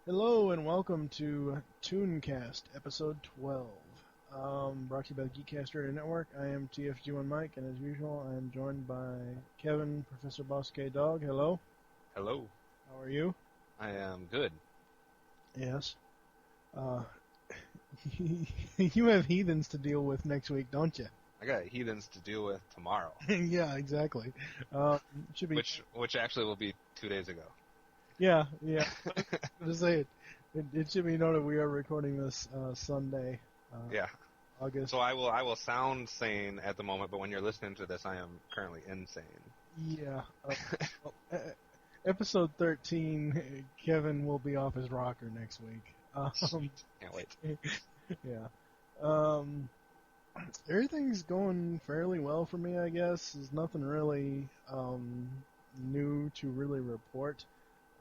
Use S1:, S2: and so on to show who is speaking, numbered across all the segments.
S1: Hello and welcome to ToonCast, episode 12. Brought to you by the GCRN Radio Network. I am TFG1 Mike, and as usual, I am joined by Kevin, Professor Boss K Dog. Hello.
S2: Hello.
S1: How are you?
S2: I am good.
S1: Yes. You have heathens to deal with next week, don't you?
S2: I got heathens to deal with tomorrow.
S1: Yeah, exactly. Should be
S2: which actually will be 2 days ago.
S1: Yeah. To say it should be noted we are recording this Sunday.
S2: Yeah.
S1: August.
S2: So I will sound sane at the moment, but when you're listening to this, I am currently insane.
S1: Yeah. Episode 13, Kevin will be off his rocker next week.
S2: Can't wait.
S1: Yeah. Everything's going fairly well for me, I guess. There's nothing really new to really report.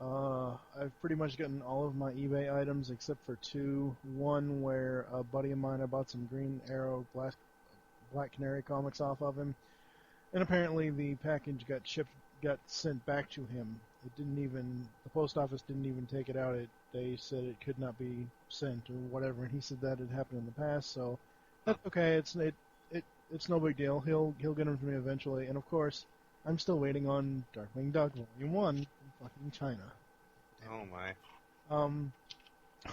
S1: I've pretty much gotten all of my eBay items except for two. One where a buddy of mine, I bought some Green Arrow Black Canary comics off of him, and apparently the package got sent back to him. The post office didn't even take it out. They said it could not be sent or whatever, and he said that had happened in the past, so that's okay. It's no big deal. He'll get them to me eventually, and of course, I'm still waiting on Darkwing Duck Volume 1 from fucking China.
S2: Oh my.
S1: On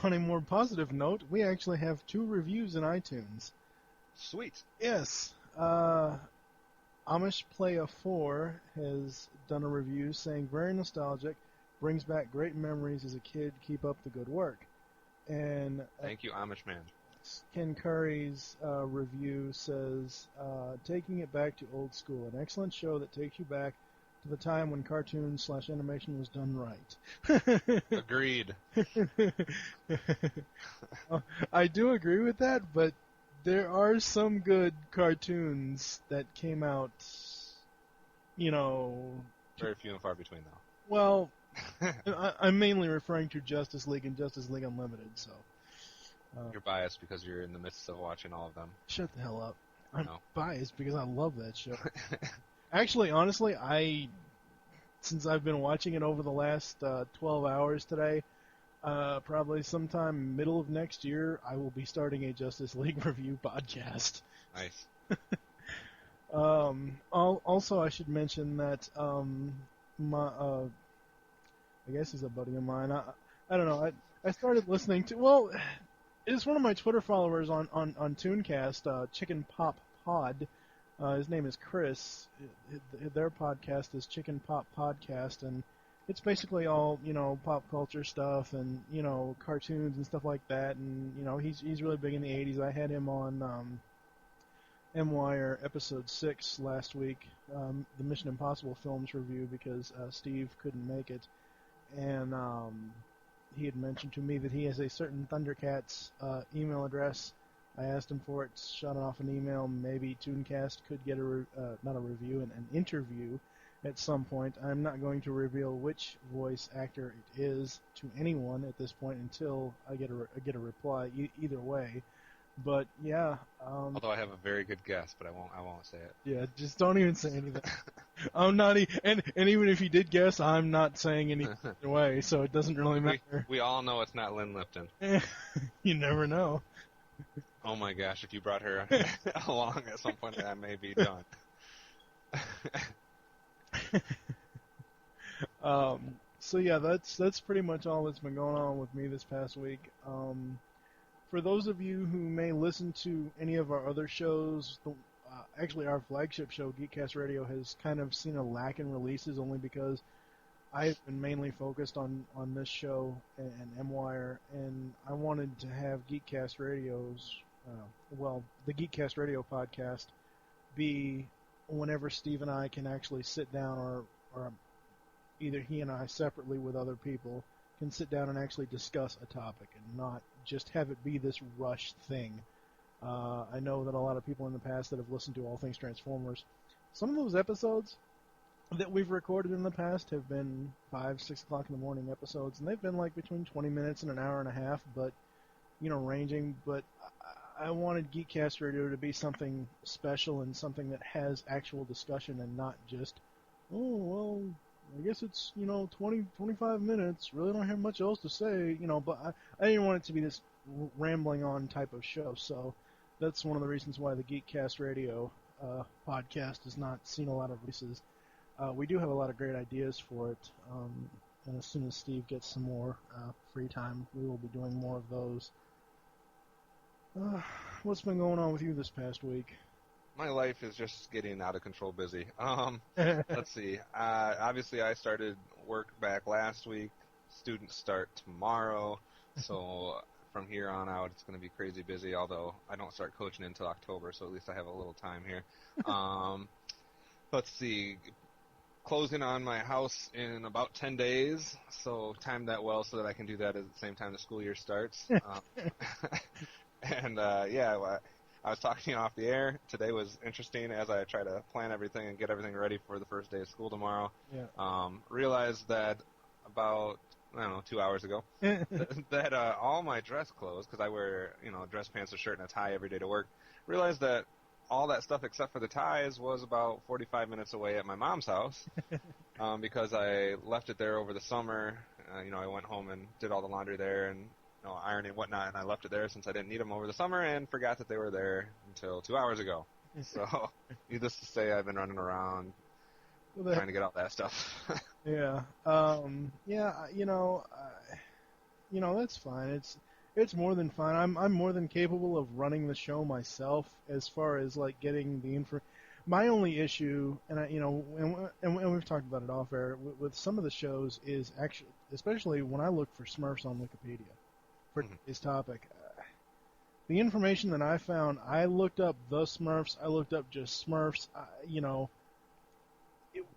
S1: a more positive note, we actually have 2 reviews in iTunes.
S2: Sweet.
S1: Yes. Amish Playa 4 has done a review saying, very nostalgic, brings back great memories as a kid, keep up the good work. And
S2: thank you, Amish man.
S1: Ken Curry's review says, taking it back to old school, an excellent show that takes you back to the time when cartoon/animation was done right.
S2: Agreed.
S1: I do agree with that, but there are some good cartoons that came out,
S2: very few and far between, though.
S1: Well, I'm mainly referring to Justice League and Justice League Unlimited, so...
S2: You're biased because you're in the midst of watching all of them.
S1: Shut the hell up. I'm biased because I love that show. Actually, honestly, since I've been watching it over the last 12 hours today, probably sometime middle of next year, I will be starting a Justice League review podcast.
S2: Nice.
S1: Also, I should mention that I guess he's a buddy of mine. I don't know. I started listening to, it's one of my Twitter followers on ToonCast, Chicken Pop Pod. His name is Chris. Their podcast is Chicken Pop Podcast, and it's basically all, pop culture stuff and, cartoons and stuff like that. And, he's really big in the 80s. I had him on M-Wire episode 6 last week, the Mission Impossible films review, because Steve couldn't make it. And he had mentioned to me that he has a certain Thundercats email address. I asked him for it, shot it off an email. Maybe ToonCast could get not a review, an interview at some point. I'm not going to reveal which voice actor it is to anyone at this point until I get a reply. Either way, but yeah.
S2: Although I have a very good guess, but I won't say it.
S1: Yeah, just don't even say anything. I'm not, and even if you did guess, I'm not saying anything either way, so it doesn't really matter.
S2: We all know it's not Lynn Lipton.
S1: You never know.
S2: Oh my gosh, if you brought her along at some point, I may be done.
S1: So yeah, that's pretty much all that's been going on with me this past week. For those of you who may listen to any of our other shows, actually our flagship show, Geekcast Radio, has kind of seen a lack in releases only because I've been mainly focused on this show and M-Wire, and I wanted to have Geekcast Radio's, the Geekcast Radio podcast be whenever Steve and I can actually sit down, or either he and I separately with other people can sit down and actually discuss a topic and not just have it be this rushed thing. I know that a lot of people in the past that have listened to All Things Transformers, some of those episodes that we've recorded in the past have been 5, 6 o'clock in the morning episodes, and they've been like between 20 minutes and an hour and a half, but, ranging. But I wanted Geekcast Radio to be something special and something that has actual discussion and not just, I guess it's, 20, 25 minutes. Really don't have much else to say, but I didn't want it to be this rambling on type of show. So that's one of the reasons why the Geekcast Radio podcast has not seen a lot of releases. We do have a lot of great ideas for it. And as soon as Steve gets some more free time, we will be doing more of those. What's been going on with you this past week?
S2: My life is just getting out of control busy. Let's see. Obviously, I started work back last week. Students start tomorrow. So from here on out, it's going to be crazy busy, although I don't start coaching until October, so at least I have a little time here. Let's see. Closing on my house in about 10 days, so time that well so that I can do that at the same time the school year starts. And, I was talking to you off the air. Today was interesting as I try to plan everything and get everything ready for the first day of school tomorrow.
S1: Yeah.
S2: Realized that about, 2 hours ago, that all my dress clothes, because I wear, dress pants, a shirt, and a tie every day to work, realized that all that stuff except for the ties was about 45 minutes away at my mom's house because I left it there over the summer. I went home and did all the laundry there and ironing and whatnot, and I left it there since I didn't need them over the summer and forgot that they were there until 2 hours ago. So, needless to say, I've been running around trying to get all that stuff.
S1: Yeah. That's fine. It's more than fine. I'm more than capable of running the show myself as far as like getting the info. My only issue, and and we've talked about it off air with some of the shows is actually, especially when I look for Smurfs on Wikipedia for today's topic, the information that I found, I looked up the Smurfs, I looked up just Smurfs,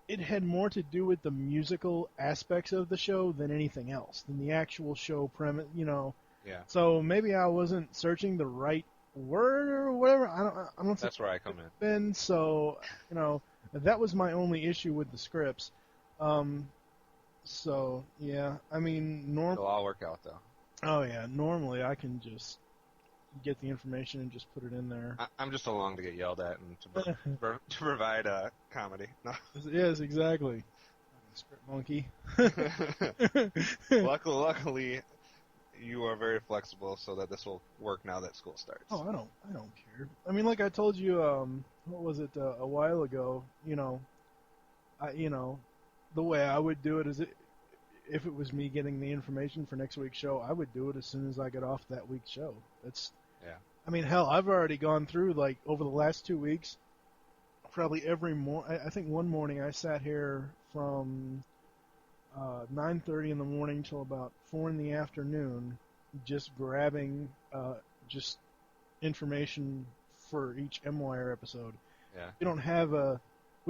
S1: it had more to do with the musical aspects of the show than anything else, than the actual show premise,
S2: Yeah.
S1: So maybe I wasn't searching the right word or whatever. I don't.
S2: That's where I come in.
S1: Then so that was my only issue with the scripts. So yeah, I mean
S2: It'll all work out though.
S1: Oh yeah, normally I can just get the information and just put it in there.
S2: I'm just along to get yelled at and to provide comedy. No.
S1: Yes, exactly. Script monkey.
S2: Luckily, you are very flexible, so that this will work now that school starts.
S1: Oh, I don't care. I mean, like I told you, what was it a while ago? The way I would do it is if it was me getting the information for next week's show, I would do it as soon as I get off that week's show.
S2: Yeah.
S1: I mean, hell, I've already gone through, like, over the last 2 weeks, probably every morning. I think one morning I sat here from 9:30 in the morning till about 4 in the afternoon, just grabbing just information for each M-Wire episode.
S2: Yeah.
S1: We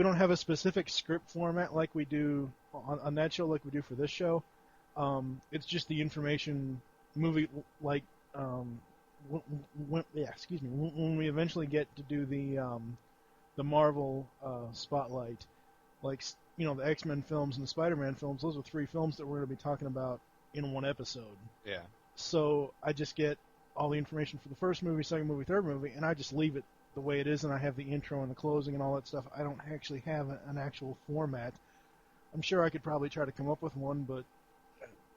S1: don't have a specific script format like we do on that show, like we do for this show. It's just the information movie, like when we eventually get to do the Marvel spotlight, like the X-Men films and the Spider-Man films, those are 3 films that we're going to be talking about in one episode.
S2: Yeah.
S1: So I just get all the information for the first movie, second movie, third movie, and I just leave it the way it is, and I have the intro and the closing and all that stuff. I don't actually have an actual format. I'm sure I could probably try to come up with one, but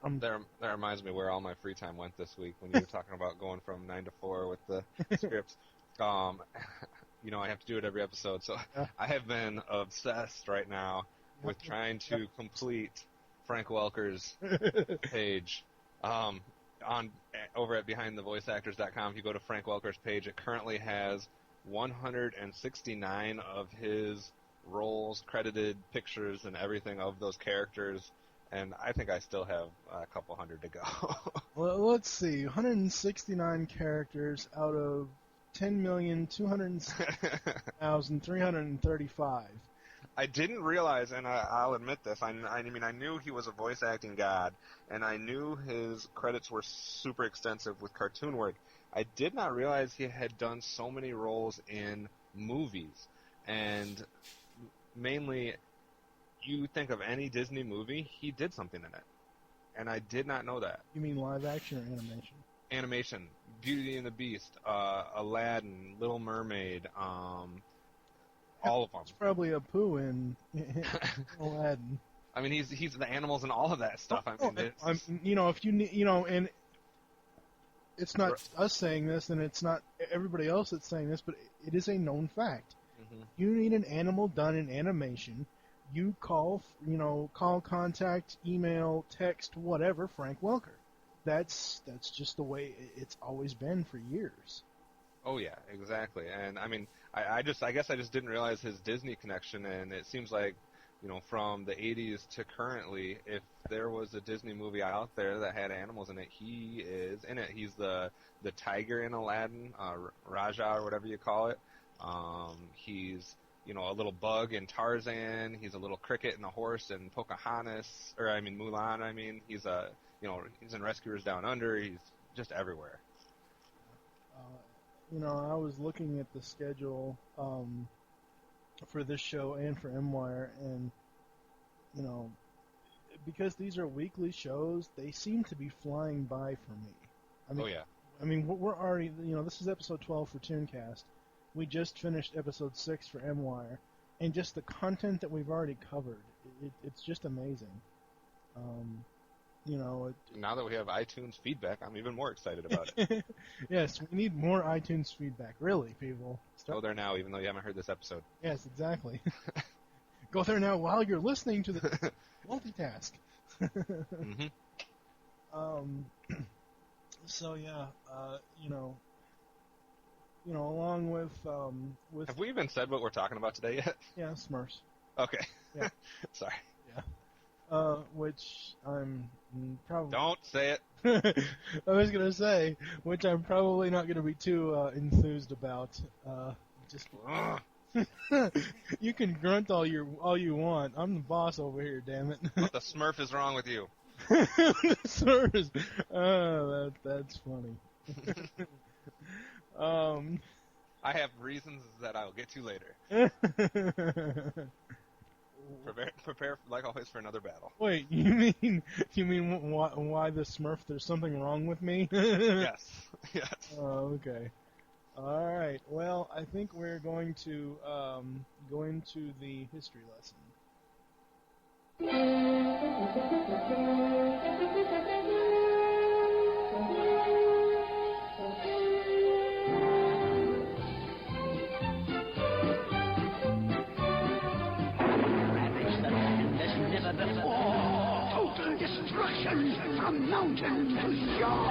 S2: That reminds me where all my free time went this week when you were talking about going from 9 to 4 with the scripts. I have to do it every episode, so I have been obsessed right now with trying to complete Frank Welker's page. Over at BehindTheVoiceActors.com, if you go to Frank Welker's page, it currently has 169 of his roles, credited pictures, and everything of those characters. And I think I still have a couple hundred to go.
S1: Well, let's see. 169 characters out of 10,206,335.
S2: I didn't realize, and I'll admit this, I mean, I knew he was a voice acting god, and I knew his credits were super extensive with cartoon work. I did not realize he had done so many roles in movies. And mainly, you think of any Disney movie, he did something in it. And I did not know that.
S1: You mean live action or animation?
S2: Animation. Beauty and the Beast, Aladdin, Little Mermaid, all of them.
S1: It's probably a poo in Aladdin.
S2: I mean, he's the animals and all of that stuff. I mean, it's...
S1: if you need, and it's not us saying this, and it's not everybody else that's saying this, but it is a known fact.
S2: Mm-hmm.
S1: You need an animal done in animation. You call, contact, email, text, whatever, Frank Welker. That's just the way it's always been for years.
S2: Oh yeah, exactly. And I mean, I guess I just didn't realize his Disney connection, and it seems like, from the 80s to currently, if there was a Disney movie out there that had animals in it, he is in it. He's the tiger in Aladdin, Raja or whatever you call it. He's a little bug in Tarzan. He's a little cricket and a horse in Pocahontas, Mulan. He's he's in Rescuers Down Under. He's just everywhere.
S1: I was looking at the schedule for this show and for MWire, and because these are weekly shows, they seem to be flying by for me.
S2: Oh yeah.
S1: I mean, we're already, this is episode 12 for ToonCast. We just finished episode 6 for MWire, and just the content that we've already covered, it's just amazing.
S2: Now that we have iTunes feedback, I'm even more excited about it.
S1: Yes, we need more iTunes feedback. Really, people.
S2: Go there now, even though you haven't heard this episode.
S1: Yes, exactly. Go there now while you're listening to the multitask.
S2: Mm-hmm.
S1: So yeah, along with
S2: Have we even said what we're talking about today yet?
S1: Yeah, Smurfs.
S2: Okay.
S1: Yeah.
S2: Sorry.
S1: Yeah. Which I'm probably...
S2: Don't say it.
S1: I was going to say, which I'm probably not going to be too enthused about. Just you can grunt all you want. I'm the boss over here, damn it.
S2: What the Smurf is wrong with you?
S1: The Smurfs. Oh, that's funny.
S2: I have reasons that I'll get to later. Prepare, like always, for another battle.
S1: Wait, you mean why the Smurf? There's something wrong with me?
S2: Yes.
S1: Oh, okay. All right. Well, I think we're going to go into the history lesson.
S3: Total destruction from mountain to shore.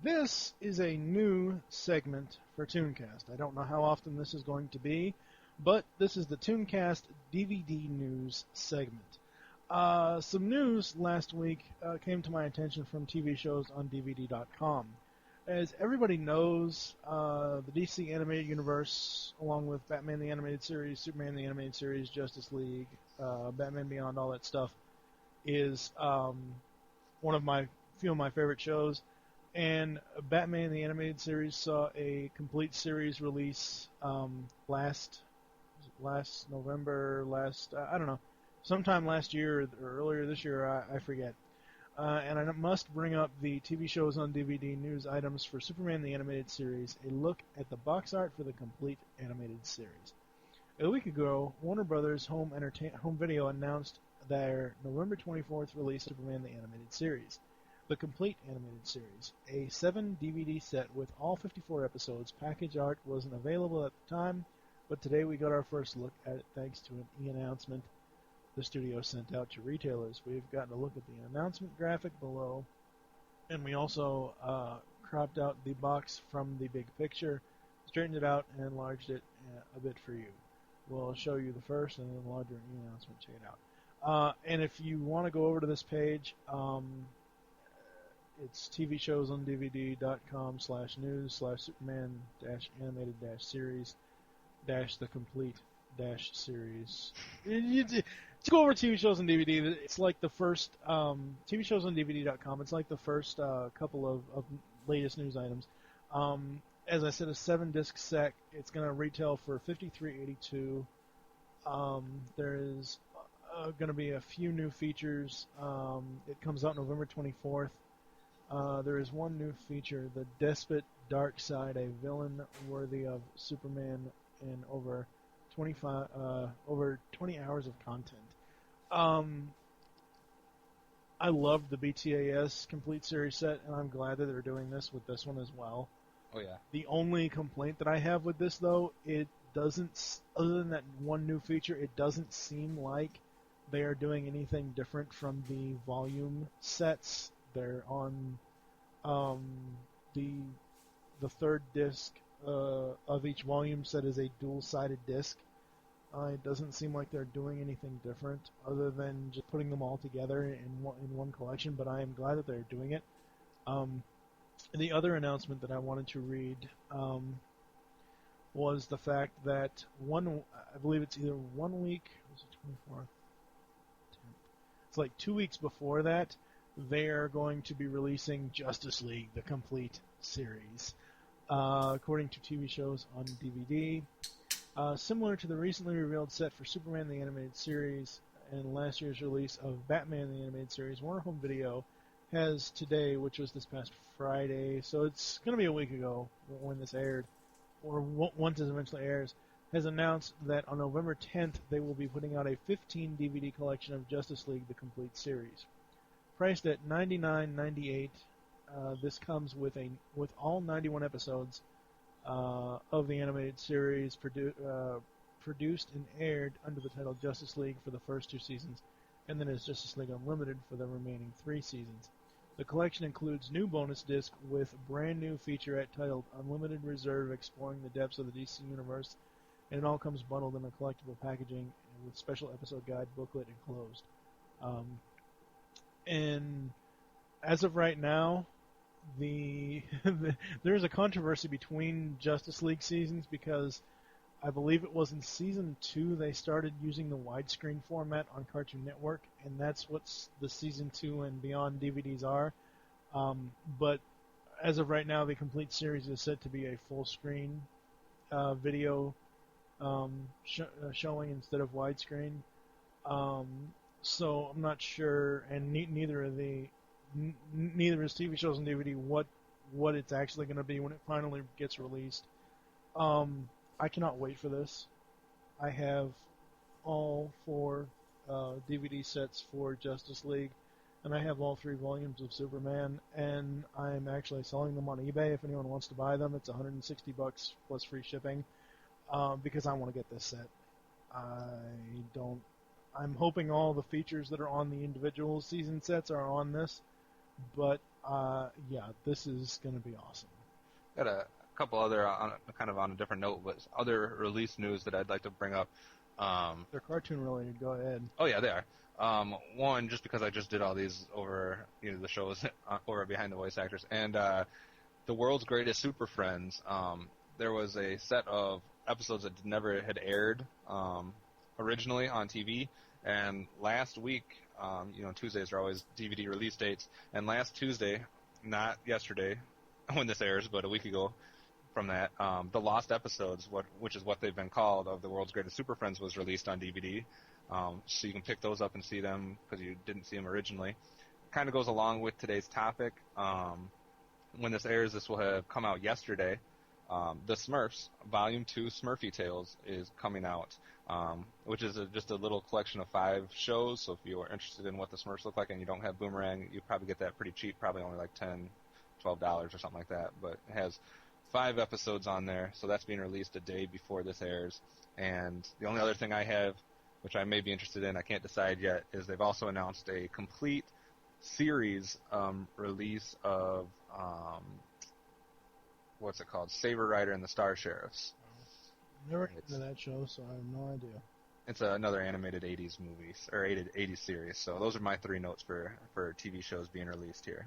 S1: This is a new segment for ToonCast. I don't know how often this is going to be, but this is the ToonCast DVD news segment. Some news last week came to my attention from TV shows on DVD.com. As everybody knows, the DC Animated Universe, along with Batman the Animated Series, Superman the Animated Series, Justice League, Batman Beyond, all that stuff, is one of my few of my favorite shows. And Batman the Animated Series saw a complete series release last November, I don't know, sometime last year or earlier this year, I forget. And I must bring up the TV shows on DVD news items for Superman the Animated Series, a look at the box art for the complete animated series. A week ago, Warner Brothers Home Video announced their November 24th release of Superman the Animated Series. The complete animated series, a 7 DVD set with all 54 episodes. Package art wasn't available at the time, but today we got our first look at it thanks to an e-announcement the studio sent out to retailers. We've gotten a look at the announcement graphic below, and we also cropped out the box from the big picture, straightened it out, and enlarged it a bit for you. We'll show you the first and then larger e-announcement. Check it out. And if you want to go over to this page, it's tvshowsondvd.com/news/Superman-animated-series-the complete-series. Just go over TV shows on DVD. It's like the first tvshowsondvd.com. It's like the first couple of latest news items. as I said, a 7-disc set. It's going to retail for $53.82. There is going to be a few new features. It comes out November 24th. There is one new feature, the Despot Darkseid, a villain worthy of Superman in over 20 hours of content. I loved the BTAS Complete Series set, and I'm glad that they're doing this with this one as well.
S2: Oh, yeah.
S1: The only complaint that I have with this, though, it doesn't, other than that one new feature, it doesn't seem like they are doing anything different from the volume sets. They're on the third disc of each volume set is a dual-sided disc. It doesn't seem like they're doing anything different other than just putting them all together in one collection, but I am glad that they're doing it. The other announcement that I wanted to read was the fact that I believe it's either 1 week, was it 24th? It's like 2 weeks before that, they are going to be releasing Justice League, the complete series, according to TV shows on DVD. Similar to the recently revealed set for Superman the Animated Series and last year's release of Batman the Animated Series, Warner Home Video has today, which was this past Friday, so it's going to be a week ago when this aired, or once it eventually airs, has announced that on November 10th they will be putting out a 15 DVD collection of Justice League the Complete Series. Priced at $99.98, this comes with all 91 episodes of the animated series produced and aired under the title Justice League for the first 2 seasons, and then as Justice League Unlimited for the remaining 3 seasons. The collection includes new bonus disc with brand new featurette titled Unlimited Reserve, exploring the depths of the DC Universe, and it all comes bundled in a collectible packaging with special episode guide, booklet, enclosed. And as of right now, there's a controversy between Justice League seasons because I believe it was in season 2 they started using the widescreen format on Cartoon Network, and that's what the season 2 and beyond DVDs are. But as of right now, the complete series is set to be a full screen video showing instead of widescreen. So I'm not sure, and neither is TV shows and DVD what it's actually going to be when it finally gets released. I cannot wait for this. I have all 4 DVD sets for Justice League, and I have all 3 volumes of Superman, and I'm actually selling them on eBay if anyone wants to buy them. It's $160 plus free shipping, because I want to get this set. I'm hoping all the features that are on the individual season sets are on this, but yeah, this is going to be awesome.
S2: Got a couple other, kind of on a different note, but other release news that I'd like to bring up.
S1: They're cartoon related. Go ahead.
S2: Oh yeah, they are. One, just because I just did all these over the shows over Behind the Voice Actors, and the World's Greatest Super Friends. There was a set of episodes that never had aired originally on TV, and last week, Tuesdays are always DVD release dates, and last Tuesday, not yesterday when this airs, but a week ago from that, the Lost Episodes, which is what they've been called, of the World's Greatest Super Friends, was released on DVD. So you can pick those up and see them because you didn't see them originally. Kind of goes along with today's topic. When this airs, this will have come out yesterday. The Smurfs, Volume 2 Smurfy Tales is coming out, which is just a little collection of 5 shows. So if you are interested in what the Smurfs look like and you don't have Boomerang, you probably get that pretty cheap, probably only like $10, $12 or something like that. But it has 5 episodes on there, so that's being released a day before this airs. And the only other thing I have, which I may be interested in, I can't decide yet, is they've also announced a complete series release of what's it called? Saber Rider and the Star Sheriffs.
S1: Never heard of that show, so I have no idea.
S2: It's another animated 80s movie, or 80s series. So those are my 3 notes for TV shows being released here.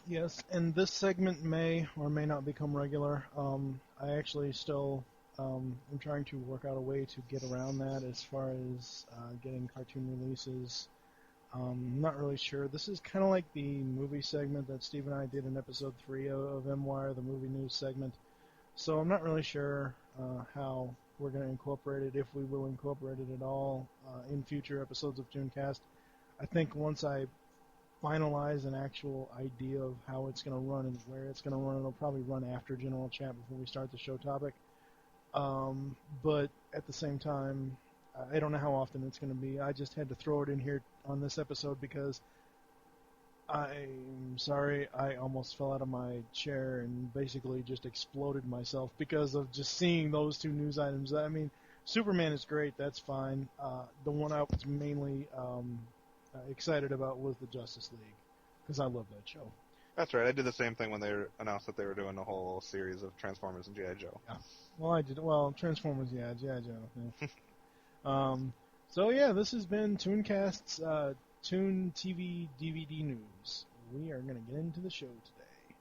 S1: Yes, and this segment may or may not become regular. I actually still am trying to work out a way to get around that as far as getting cartoon releases. I'm not really sure. This is kind of like the movie segment that Steve and I did in episode 3 of M-Wire, the movie news segment. So I'm not really sure how we're going to incorporate it, if we will incorporate it at all in future episodes of ToonCast. I think once I finalize an actual idea of how it's going to run and where it's going to run, it'll probably run after general chat before we start the show topic. But at the same time, I don't know how often it's going to be. I just had to throw it in here on this episode because I'm sorry, I almost fell out of my chair and basically just exploded myself because of just seeing those two news items. I mean, Superman is great, that's fine. The one I was mainly excited about was the Justice League because I love that show.
S2: That's right. I did the same thing when they announced that they were doing a whole series of Transformers and G.I. Joe.
S1: Yeah. Well, I did. Well, Transformers, yeah, G.I. Joe. Yeah. So yeah, this has been ToonCast's Toon TV DVD news. We are going to get into the show today.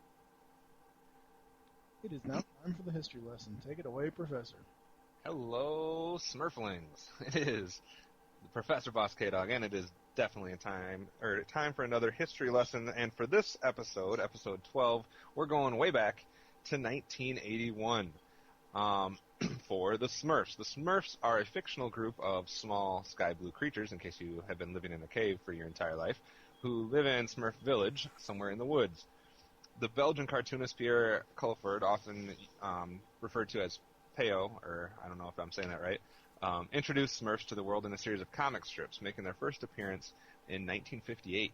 S1: It is now time for the history lesson. Take it away, Professor.
S2: Hello, Smurflings. It is the Professor Boss K-Dog, and it is definitely time for another history lesson. And for this episode, episode 12, we're going way back to 1981 for the Smurfs. The Smurfs are a fictional group of small sky blue creatures, in case you have been living in a cave for your entire life, who live in Smurf Village, somewhere in the woods. The Belgian cartoonist Pierre Culford, often referred to as Peo, or I don't know if I'm saying that right, introduced Smurfs to the world in a series of comic strips, making their first appearance in 1958.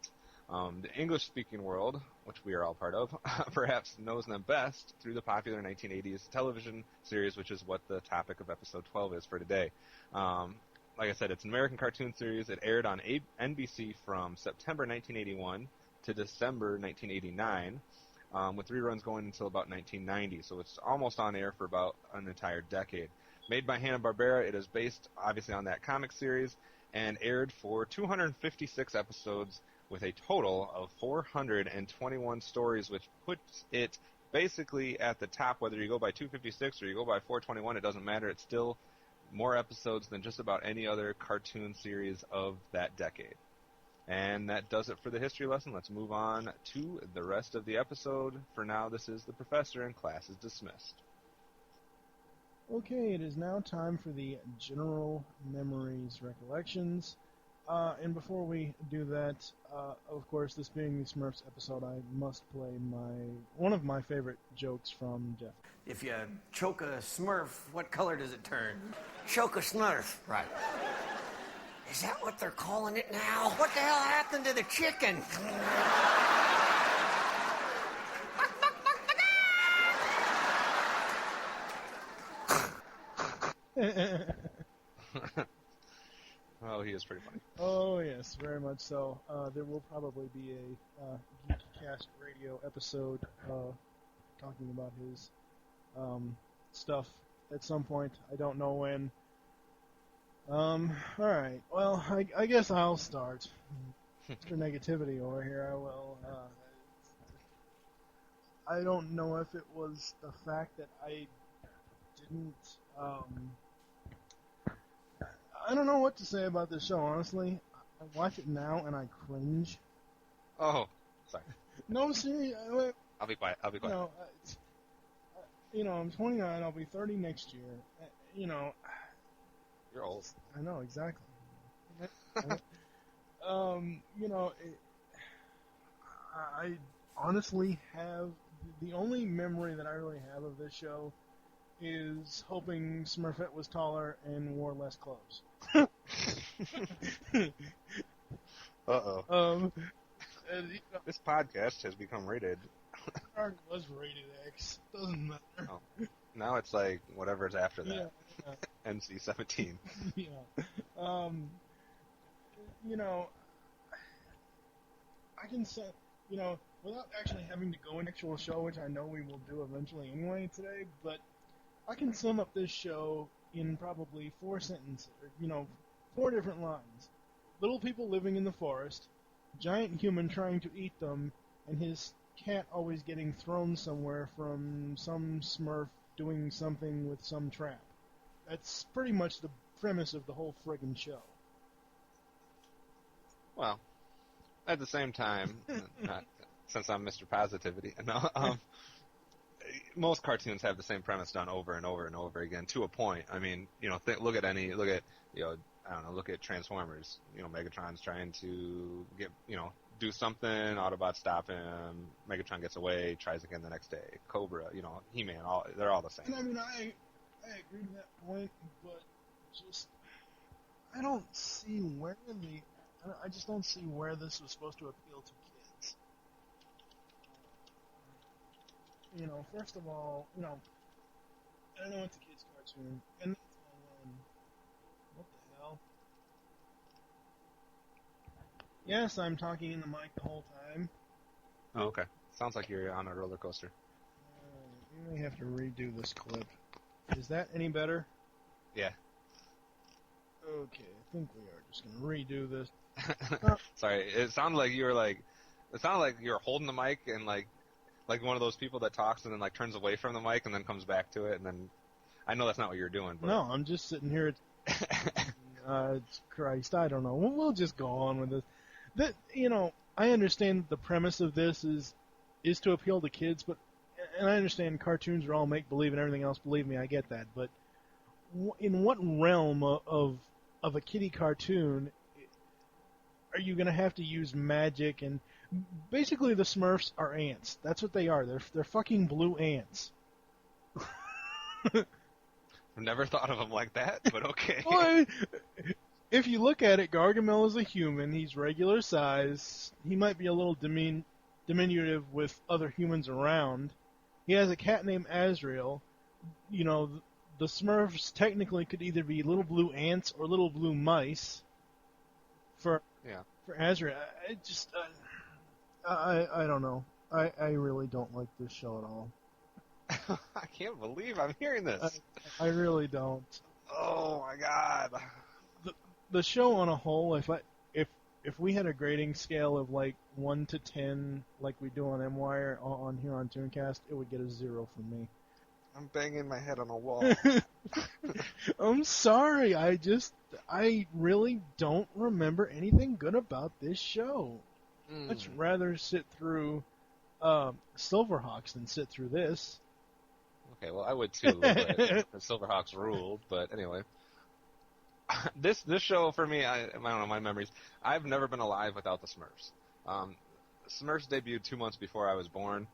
S2: The English-speaking world, which we are all part of, perhaps knows them best through the popular 1980s television series, which is what the topic of episode 12 is for today. Like I said, it's an American cartoon series. It aired on NBC from September 1981 to December 1989, with reruns going until about 1990. So it's almost on air for about an entire decade. Made by Hanna-Barbera, it is based obviously on that comic series and aired for 256 episodes with a total of 421 stories, which puts it basically at the top. Whether you go by 256 or you go by 421, it doesn't matter. It's still more episodes than just about any other cartoon series of that decade. And that does it for the history lesson. Let's move on to the rest of the episode. For now, this is the Professor, and class is dismissed.
S1: Okay, it is now time for the general memories recollections. And before we do that, of course, this being the Smurfs episode, I must play one of my favorite jokes from Jeff.
S4: If you choke a Smurf, what color does it turn?
S5: Choke a Smurf.
S4: Right.
S5: Is that what they're calling it now? What the hell happened to the chicken?
S2: Oh, he is pretty funny.
S1: Oh, yes, very much so. There will probably be a GCRN radio episode talking about his stuff at some point. I don't know when. Alright, well, I guess I'll start. Mr. Negativity over here, I will. I don't know if it was the fact that I didn't, I don't know what to say about this show, honestly. I watch it now and I cringe.
S2: Oh, sorry.
S1: No, seriously.
S2: I'll be quiet.
S1: I'm 29, I'll be 30 next year.
S2: You're old.
S1: I know, exactly. I honestly have, the only memory that I really have of this show is hoping Smurfette was taller and wore less clothes.
S2: Uh-oh. This podcast has become rated.
S1: It was rated X. Doesn't matter.
S2: Oh. Now it's like whatever's after that.
S1: Yeah.
S2: NC-17.
S1: Yeah. I can say, without actually having to go into actual show, which I know we will do eventually anyway today, but I can sum up this show in probably 4 sentences, 4 different lines. Little people living in the forest, giant human trying to eat them, and his cat always getting thrown somewhere from some Smurf doing something with some trap. That's pretty much the premise of the whole friggin' show.
S2: Well, at the same time, not, since I'm Mr. Positivity, no, most cartoons have the same premise done over and over and over again to a point. I mean, look at look at Transformers. Megatron's trying to do something, Autobots stop him, Megatron gets away, tries again the next day. Cobra, He-Man, they're all the same.
S1: And I mean, I agree to that point, but just I don't see where I just don't see where this was supposed to appeal to kids. First of all, I know it's a kid's cartoon, and what the hell? Yes, I'm talking in the mic the whole time.
S2: Oh, okay. Sounds like you're on a roller coaster.
S1: You may have to redo this clip. Is that any better?
S2: Yeah.
S1: Okay, I think we are just gonna redo this.
S2: Sorry, it sounded like you were holding the mic and like one of those people that talks and then like turns away from the mic and then comes back to it, and then I know that's not what you're doing. But...
S1: No, I'm just sitting here. Christ, I don't know. We'll just go on with this. I understand the premise of this is to appeal to kids, and I understand cartoons are all make believe and everything else. Believe me, I get that. But in what realm of a kiddie cartoon are you going to have to use magic? And basically, the Smurfs are ants. That's what they are. They're fucking blue ants.
S2: I've never thought of them like that, but okay.
S1: Well, if you look at it, Gargamel is a human. He's regular size. He might be a little diminutive with other humans around. He has a cat named Azrael. The Smurfs technically could either be little blue ants or little blue mice. For Azrael, I don't know. I really don't like this show at all.
S2: I can't believe I'm hearing this.
S1: I really don't.
S2: Oh my god.
S1: The show on a whole, if we had a grading scale of like 1 to 10, like we do on MWire on here on ToonCast, it would get a 0 from me.
S2: I'm banging my head on a wall.
S1: I'm sorry. I really don't remember anything good about this show. Much rather sit through Silverhawks than sit through this.
S2: Okay, well, I would too, but the Silverhawks ruled. But anyway, this show for me, I don't know, my memories. I've never been alive without the Smurfs. Smurfs debuted 2 months before I was born,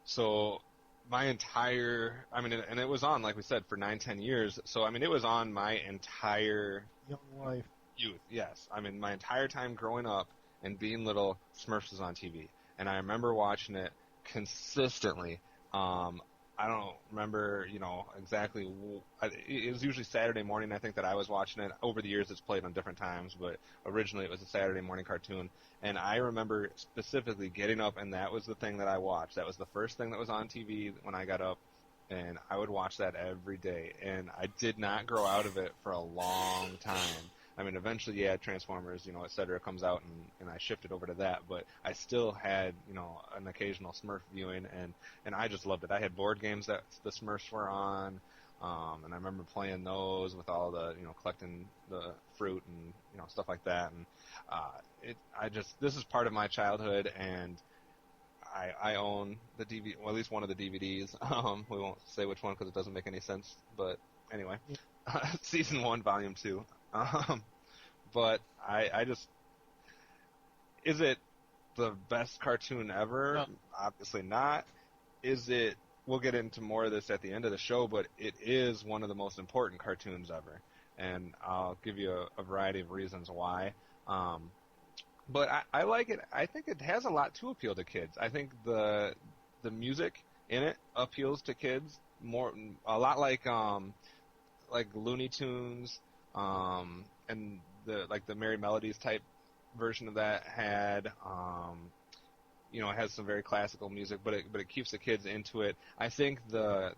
S2: so my entire, and it was on, like we said, for 9-10 years. So it was on my entire
S1: young life,
S2: youth. Yes, my entire time growing up and being little, Smurfs was on TV, and I remember watching it consistently. I don't remember, exactly. It was usually Saturday morning, I think, that I was watching it. Over the years, it's played on different times, but originally it was a Saturday morning cartoon. And I remember specifically getting up, and that was the thing that I watched. That was the first thing that was on TV when I got up, and I would watch that every day. And I did not grow out of it for a long time. Eventually, Transformers, et cetera, comes out, and I shifted over to that. But I still had, an occasional Smurf viewing, and I just loved it. I had board games that the Smurfs were on, and I remember playing those with all the, collecting the fruit and, stuff like that. And this is part of my childhood, and I own the DVD, well, at least one of the DVDs. We won't say which one because it doesn't make any sense. But anyway, season 1, volume 2. But I just, is it the best cartoon ever?
S1: No.
S2: Obviously not. Is it, we'll get into more of this at the end of the show, but it is one of the most important cartoons ever. And I'll give you a variety of reasons why. But I like it. I think it has a lot to appeal to kids. I think the music in it appeals to kids a lot like Looney Tunes, and the Merry Melodies type version of that had, it has some very classical music, but it keeps the kids into it. I think the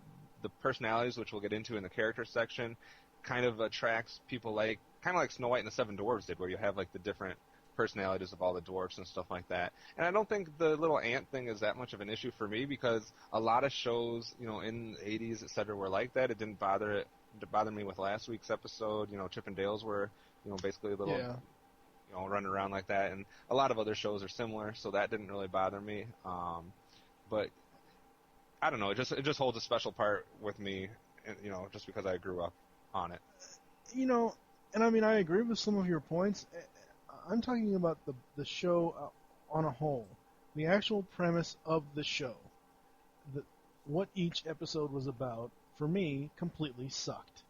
S2: personalities, which we'll get into in the character section, kind of attracts people kind of like Snow White and the Seven Dwarfs did, where you have the different personalities of all the dwarfs and stuff like that. And I don't think the little ant thing is that much of an issue for me, because a lot of shows, in the 80s, etc., were like that. It didn't bother me with last week's episode. Chip and Dale's were, basically little, running around like that. And a lot of other shows are similar, so that didn't really bother me. But I don't know. It just holds a special part with me, you know, just because I grew up on it.
S1: You know, and I mean, I agree with some of your points. I'm talking about the show on a whole, the actual premise of the show, what each episode was about. For me, completely sucked.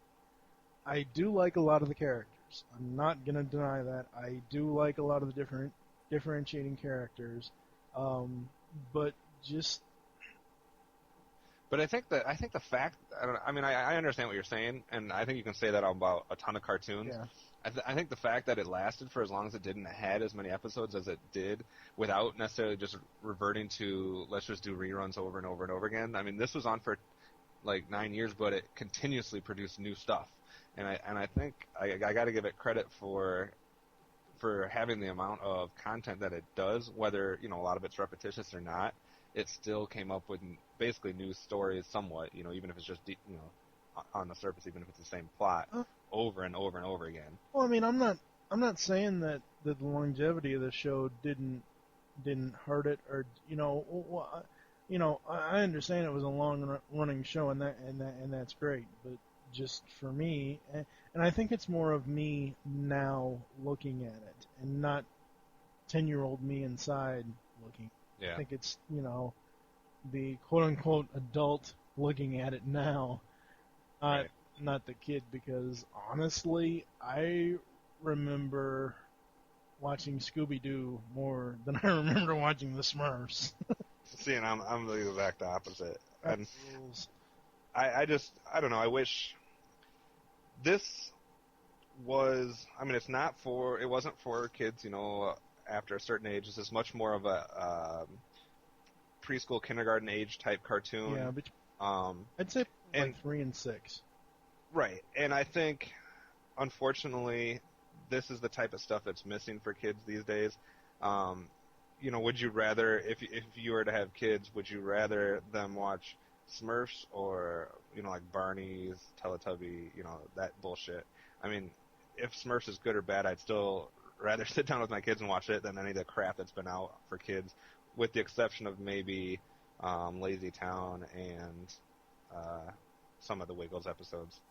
S1: I do like a lot of the characters. I'm not gonna deny that. I do like a lot of the differentiating characters, but just.
S2: But I think the fact I understand what you're saying, and I think you can say that about a ton of cartoons.
S1: Yeah.
S2: I think the fact that it lasted for as long as it did and it had as many episodes as it did, without necessarily just reverting to let's just do reruns over and over and over again. I mean, this was on for like 9 years, but it continuously produced new stuff, and I think I got to give it credit for having the amount of content that it does, whether you know a lot of it's repetitious or not. It still came up with basically new stories, somewhat, you know, even if it's just you know on the surface, even if it's the same plot over and over and over again.
S1: Well, I mean, I'm not saying that the longevity of the show didn't hurt it, or I understand it was a long running show, and that's great, but just for me, and I think it's more of me now looking at it, and not 10-year-old me inside looking.
S2: Yeah.
S1: I think it's, you know, the quote-unquote adult looking at it now,
S2: Right.
S1: not the kid, because honestly, I remember watching Scooby-Doo more than I remember watching the Smurfs.
S2: See, and I'm the exact opposite. And I don't know, I wish this was, I mean, it wasn't for kids, you know, after a certain age. This is much more of a preschool, kindergarten age type cartoon.
S1: Yeah, but I'd say like 3 and 6.
S2: Right, and I think, unfortunately, this is the type of stuff that's missing for kids these days. You know, would you rather, if you were to have kids, would you rather them watch Smurfs or, you know, like Barney's, Teletubby, you know, that bullshit? I mean, if Smurfs is good or bad, I'd still rather sit down with my kids and watch it than any of the crap that's been out for kids, with the exception of maybe Lazy Town and some of the Wiggles episodes.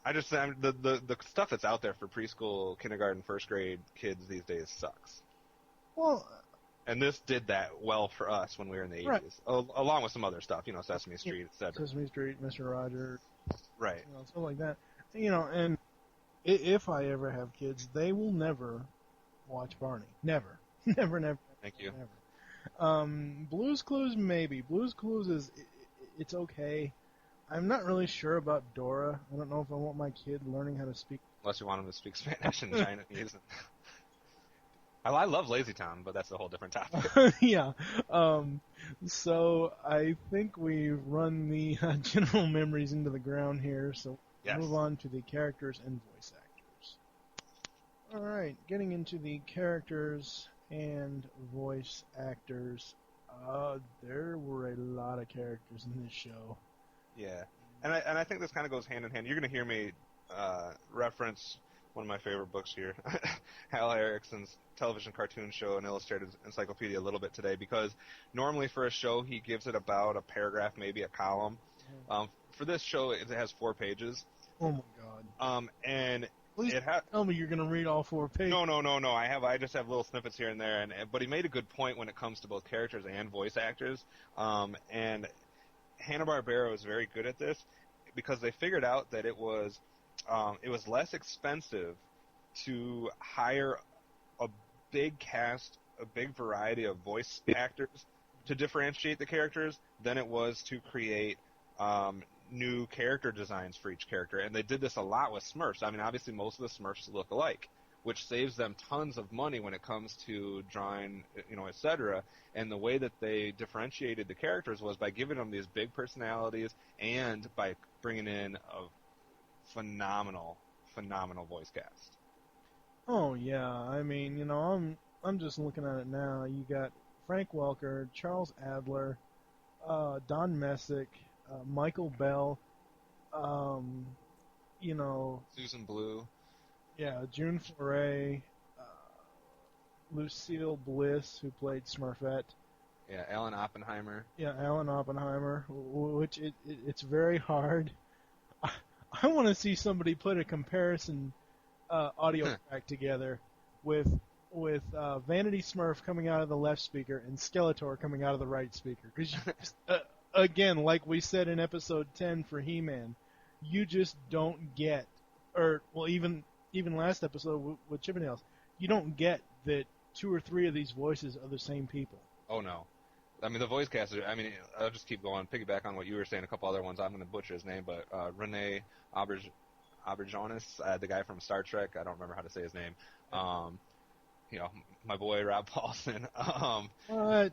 S2: The stuff that's out there for preschool, kindergarten, first grade kids these days sucks.
S1: Well,
S2: and this did that well for us when we were in the 80s,
S1: right.
S2: Along with some other stuff, you know, Sesame Street, etc.
S1: Sesame Street, Mr. Rogers,
S2: right?
S1: You know, stuff like that. You know, and if I ever have kids, they will never watch Barney. Never, never.
S2: Thank you.
S1: Never. Blue's Clues, maybe. Blue's Clues it's okay. I'm not really sure about Dora. I don't know if I want my kid learning how to speak.
S2: Unless you want him to speak Spanish and Chinese. I love Lazy Town, but that's a whole different topic.
S1: Yeah. So I think we've run the general memories into the ground here, so
S2: yes.
S1: Move on to the characters and voice actors. Alright, getting into the characters and voice actors. There were a lot of characters in this show.
S2: Yeah, and I think this kind of goes hand in hand. You're going to hear me reference one of my favorite books here, Hal Erickson's television cartoon show and illustrated encyclopedia a little bit today, because normally for a show he gives it about a paragraph, maybe a column. For this show, it has 4 pages.
S1: Oh my god!
S2: And
S1: please tell me you're going to read all 4 pages.
S2: No. I just have little snippets here and there. But he made a good point when it comes to both characters and voice actors. And Hanna-Barbera was very good at this because they figured out that it was less expensive to hire a big cast, a big variety of voice actors to differentiate the characters than it was to create new character designs for each character. And they did this a lot with Smurfs. I mean, obviously most of the Smurfs look alike, which saves them tons of money when it comes to drawing, you know, etc. And the way that they differentiated the characters was by giving them these big personalities and by bringing in a phenomenal voice cast.
S1: Oh yeah, I mean, you know, I'm just looking at it now. You got Frank Welker, Charles Adler, Don Messick, Michael Bell, you know,
S2: Susan Blue.
S1: Yeah, June Foray, Lucille Bliss, who played Smurfette,
S2: Yeah, Alan Oppenheimer.
S1: Yeah, Alan Oppenheimer, which it's very hard. I want to see somebody put a comparison audio track together with Vanity Smurf coming out of the left speaker and Skeletor coming out of the right speaker. Because again, like we said in episode 10 for He-Man, you just don't get, or well, even last episode with Chippendales, you don't get that 2 or 3 of these voices are the same people.
S2: Oh no. I mean, the voice casters, I mean, I'll just keep going, piggyback on what you were saying, a couple other ones. I'm going to butcher his name, but Rene Auberjonis, the guy from Star Trek, I don't remember how to say his name. You know, my boy Rob Paulson.
S1: What?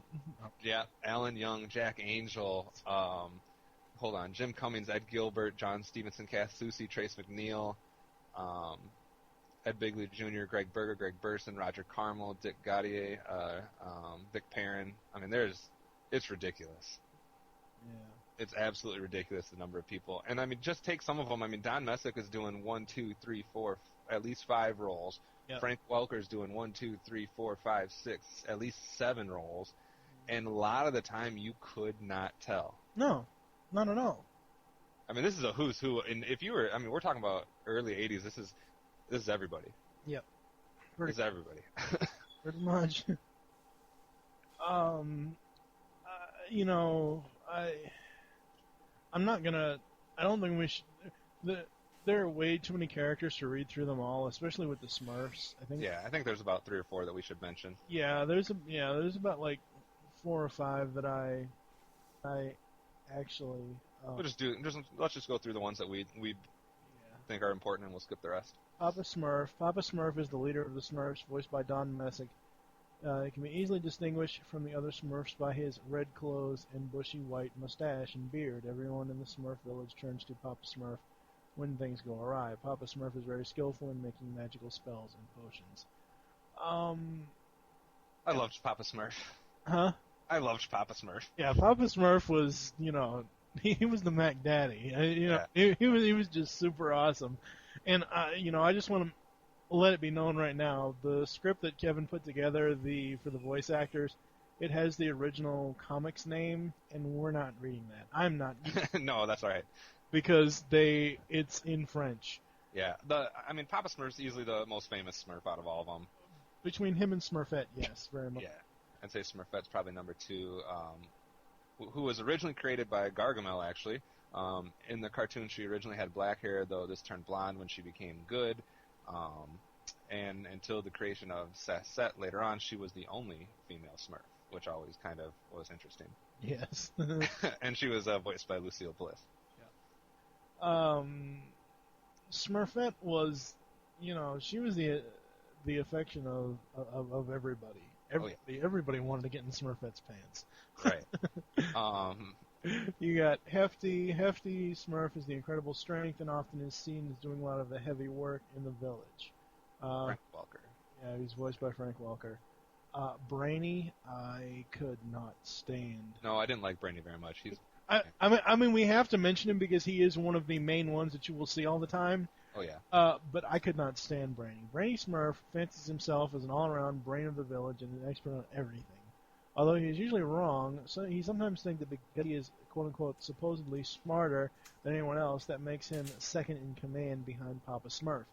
S2: Yeah, Alan Young, Jack Angel, hold on, Jim Cummings, Ed Gilbert, John Stevenson, Cass Soucy, Trace McNeil, Ed Bigley Jr., Greg Berger, Greg Burson, Roger Carmel, Dick Gaudier, Vic Perrin. I mean, it's ridiculous.
S1: Yeah.
S2: It's absolutely ridiculous, the number of people. And, I mean, just take some of them. I mean, Don Messick is doing 1, 2, 3, 4, at least 5 roles.
S1: Yep.
S2: Frank Welker's doing 1, 2, 3, 4, 5, 6, at least 7 roles. And a lot of the time, you could not tell.
S1: No, not at all.
S2: I mean, this is a who's who. And if you were, I mean, we're talking about early 80s. This is everybody.
S1: Yep.
S2: This is everybody.
S1: Pretty much. You know, I'm not gonna. I don't think we should. There are way too many characters to read through them all, especially with the Smurfs. I think.
S2: Yeah, I think there's about 3 or 4 that we should mention.
S1: Yeah, there's about like 4 or 5 that I actually.
S2: Let's just go through the ones that we think are important, and we'll skip the rest.
S1: Papa Smurf. Papa Smurf is the leader of the Smurfs, voiced by Don Messick. He can be easily distinguished from the other Smurfs by his red clothes and bushy white mustache and beard. Everyone in the Smurf village turns to Papa Smurf when things go awry. Papa Smurf is very skillful in making magical spells and potions.
S2: I loved Papa Smurf.
S1: Huh?
S2: I loved Papa Smurf.
S1: Yeah, Papa Smurf was, you know, he was the Mac Daddy. He was just super awesome. And you know, I just want to let it be known right now, the script that Kevin put together for the voice actors, it has the original comics name, and we're not reading that. I'm not.
S2: No, that's all right.
S1: Because it's in French.
S2: Yeah, I mean, Papa Smurf's easily the most famous Smurf out of all of them.
S1: Between him and Smurfette, yes, very much.
S2: Yeah, I'd say Smurfette's probably number 2. Who was originally created by Gargamel, actually. In the cartoon, she originally had black hair, though this turned blonde when she became good. And until the creation of Sassette later on, she was the only female Smurf, which always kind of was interesting.
S1: Yes.
S2: And she was voiced by Lucille Bliss.
S1: Yeah. Smurfette was, you know, she was the affection of everybody. Everybody wanted to get in Smurfette's pants.
S2: Right.
S1: You got Hefty. Hefty Smurf is the incredible strength and often is seen as doing a lot of the heavy work in the village.
S2: Frank Welker.
S1: Yeah, he's voiced by Frank Welker. Brainy, I could not stand.
S2: No, I didn't like Brainy very much.
S1: I mean, we have to mention him because he is one of the main ones that you will see all the time.
S2: Oh, yeah.
S1: But I could not stand Brainy. Brainy Smurf fancies himself as an all-around brain of the village and an expert on everything. Although he is usually wrong, so he sometimes thinks that because he is, quote-unquote, supposedly smarter than anyone else, that makes him second in command behind Papa Smurf,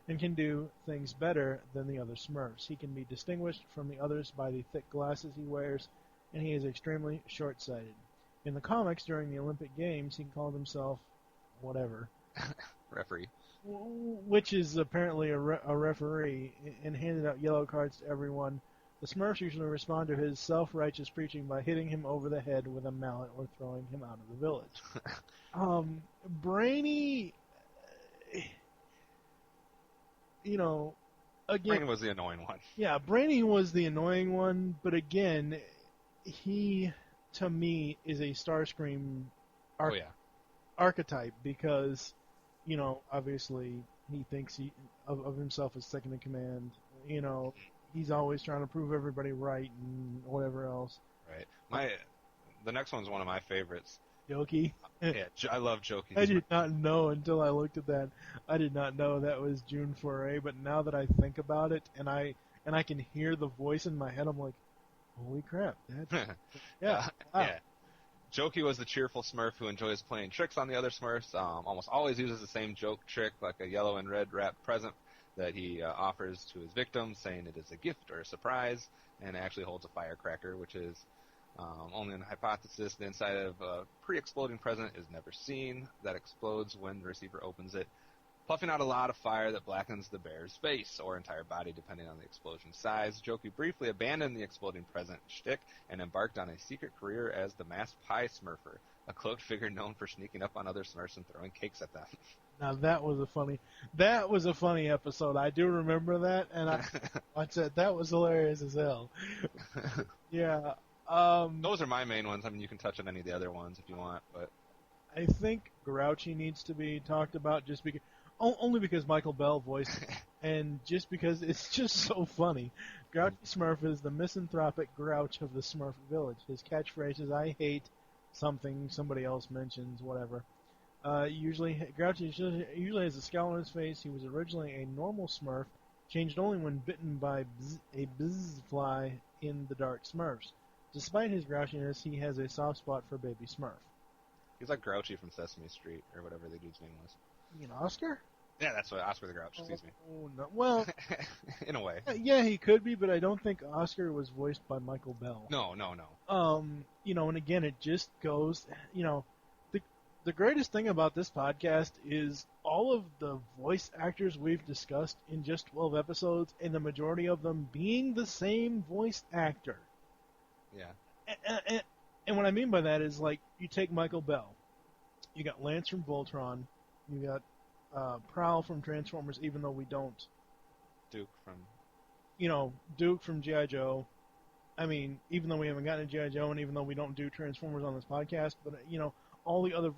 S1: and can do things better than the other Smurfs. He can be distinguished from the others by the thick glasses he wears, and he is extremely short-sighted. In the comics, during the Olympic Games, he called himself whatever.
S2: Referee.
S1: Which is apparently a referee, and handed out yellow cards to everyone. The Smurfs usually respond to his self-righteous preaching by hitting him over the head with a mallet or throwing him out of the village. Brainy, you know, again...
S2: Brainy was the annoying one.
S1: Yeah, Brainy was the annoying one, but again, he, to me, is a Starscream archetype because, you know, obviously he thinks of himself as second in command, you know... He's always trying to prove everybody right and whatever else.
S2: Right. The next one's one of my favorites.
S1: Jokey.
S2: Yeah, I love Jokey.
S1: I did not know until I looked at that. I did not know that was June Foray, but now that I think about it and I can hear the voice in my head, I'm like, Holy crap! Yeah.
S2: Yeah. Jokey was the cheerful Smurf who enjoys playing tricks on the other Smurfs. Almost always uses the same joke trick, like a yellow and red wrapped present that he offers to his victims, saying it is a gift or a surprise, and actually holds a firecracker, which is only an hypothesis. The inside of a pre-exploding present is never seen. That explodes when the receiver opens it, puffing out a lot of fire that blackens the bear's face or entire body, depending on the explosion size. Jokey briefly abandoned the exploding present shtick and embarked on a secret career as the masked pie Smurfer, a cloaked figure known for sneaking up on other Smurfs and throwing cakes at them.
S1: Now that was a funny episode. I do remember that, and I watched that. That was hilarious as hell. Yeah.
S2: Those are my main ones. I mean, you can touch on any of the other ones if you want, but
S1: I think Grouchy needs to be talked about just because. Only because Michael Bell voiced it, and just because it's just so funny. Grouchy Smurf is the misanthropic grouch of the Smurf village. His catchphrase is, "I hate something somebody else mentions," whatever. Grouchy usually has a scowl on his face. He was originally a normal Smurf, changed only when bitten by a bzz fly in the Dark Smurfs. Despite his grouchiness, he has a soft spot for Baby Smurf.
S2: he's like Grouchy from Sesame Street, or whatever the dude's name was.
S1: You mean Oscar?
S2: Yeah, that's what Oscar the Grouch, excuse me.
S1: Oh, no. Well,
S2: in a way.
S1: yeah, he could be, but I don't think Oscar was voiced by Michael Bell.
S2: No.
S1: And again, it just goes, the greatest thing about this podcast is all of the voice actors we've discussed in just 12 episodes, and the majority of them being the same voice actor.
S2: Yeah.
S1: And what I mean by that is, like, you take Michael Bell, you got Lance from Voltron, you got Prowl from Transformers, even though we don't.
S2: Duke from
S1: G.I. Joe. I mean, even though we haven't gotten to G.I. Joe, and even though we don't do Transformers on this podcast, but, all the other,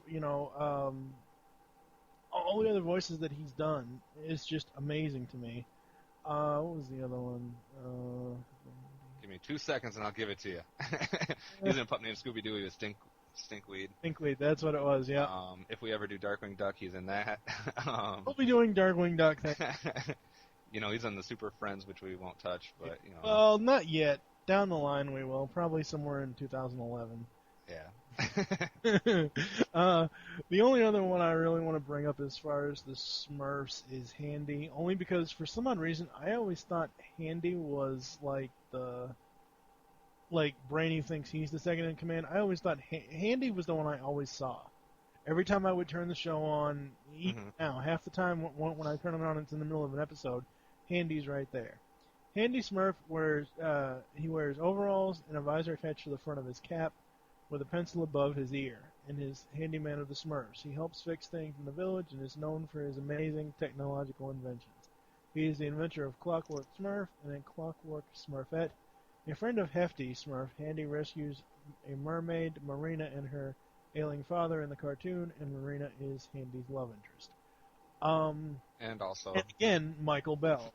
S1: all the other voices that he's done is just amazing to me. What was the other one?
S2: Give me 2 seconds and I'll give it to you. He's in a pup named Scooby-Doo. He was Stinkweed.
S1: Stinkweed, that's what it was, yeah.
S2: If we ever do Darkwing Duck, he's in that.
S1: We'll be doing Darkwing Duck thing.
S2: He's on the Super Friends, which we won't touch, but,
S1: Well, not yet. Down the line we will. Probably somewhere in 2011.
S2: Yeah.
S1: The only other one I really want to bring up as far as the Smurfs is Handy, only because for some odd reason I always thought Handy was like Brainy thinks he's the second in command. I always thought Handy was the one I always saw. Every time I would turn the show on, now half the time when I turn it on, it's in the middle of an episode. Handy's right there. Handy Smurf wears overalls and a visor attached to the front of his cap, with a pencil above his ear, and his handyman of the Smurfs. He helps fix things in the village and is known for his amazing technological inventions. He is the inventor of Clockwork Smurf and a Clockwork Smurfette. A friend of Hefty Smurf, Handy rescues a mermaid, Marina, and her ailing father in the cartoon, and Marina is Handy's love interest.
S2: And also...
S1: And again, Michael Bell.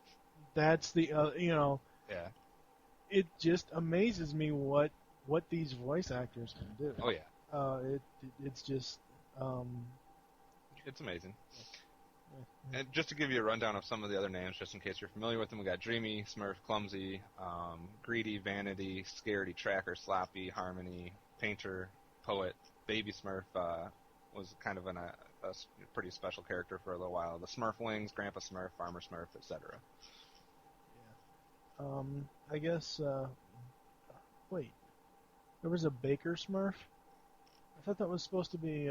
S1: That's the,
S2: Yeah.
S1: It just amazes me what these voice actors can do.
S2: Oh, yeah.
S1: It's just...
S2: It's amazing. And just to give you a rundown of some of the other names, just in case you're familiar with them, we got Dreamy, Smurf, Clumsy, Greedy, Vanity, Scaredy, Tracker, Sloppy, Harmony, Painter, Poet. Baby Smurf was kind of a pretty special character for a little while. The Smurflings, Grandpa Smurf, Farmer Smurf, etc.
S1: Yeah. I guess... wait. There was a Baker Smurf? I thought that was supposed to be,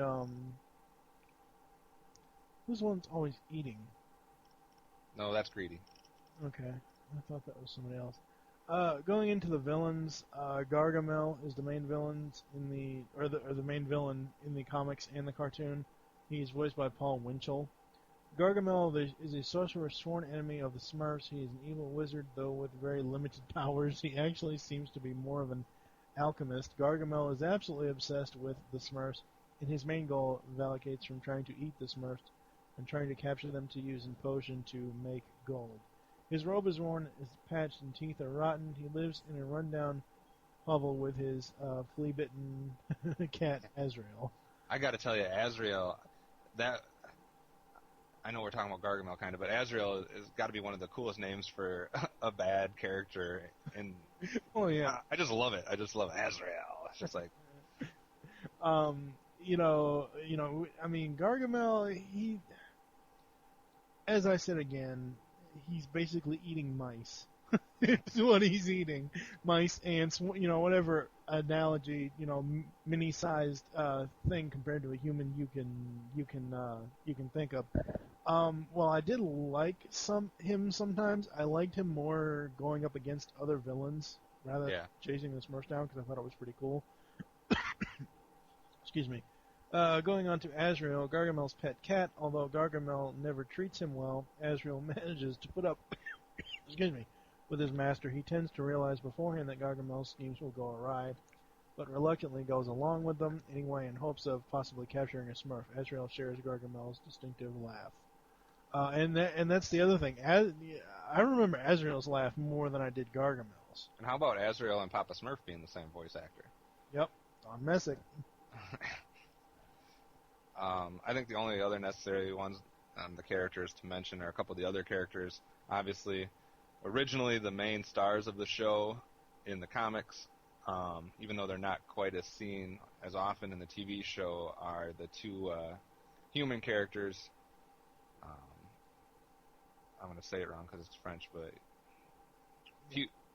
S1: who's the one that's always eating?
S2: No, that's Greedy.
S1: Okay. I thought that was somebody else. Going into the villains, Gargamel is the main villains the main villain in the comics and the cartoon. He's voiced by Paul Winchell. Gargamel is a sorcerer sworn enemy of the Smurfs. He is an evil wizard, though with very limited powers. He actually seems to be more of an alchemist. Gargamel is absolutely obsessed with the Smurfs, and his main goal evaluates from trying to eat the Smurfs and trying to capture them to use in potion to make gold. His robe is worn, is patched, and teeth are rotten. He lives in a rundown hovel with his flea-bitten cat, Azrael.
S2: I got to tell you, Azrael, I know we're talking about Gargamel kind of, but Azrael has got to be one of the coolest names for a bad character. And
S1: Oh yeah.
S2: I just love it. I just love Azrael. It's just like,
S1: I mean, Gargamel, as I said again, he's basically eating mice. It's what he's eating. Mice, ants, whatever analogy, mini-sized thing compared to a human you can think of. Well, I did like him sometimes. I liked him more going up against other villains rather than chasing the Smurfs down because I thought it was pretty cool. Excuse me. Going on to Azrael, Gargamel's pet cat. Although Gargamel never treats him well, Azrael manages to put up with his master. He tends to realize beforehand that Gargamel's schemes will go awry, but reluctantly goes along with them anyway in hopes of possibly capturing a Smurf. Azrael shares Gargamel's distinctive laugh. And that's the other thing. I remember Azrael's laugh more than I did Gargamel's.
S2: and how about Azrael and Papa Smurf being the same voice actor?
S1: Yep, on Messick.
S2: I think the only other necessary ones, the characters to mention, are a couple of the other characters. Obviously, originally the main stars of the show in the comics, even though they're not quite as seen as often in the TV show, are the two human characters. I'm going to say it wrong because it's French, but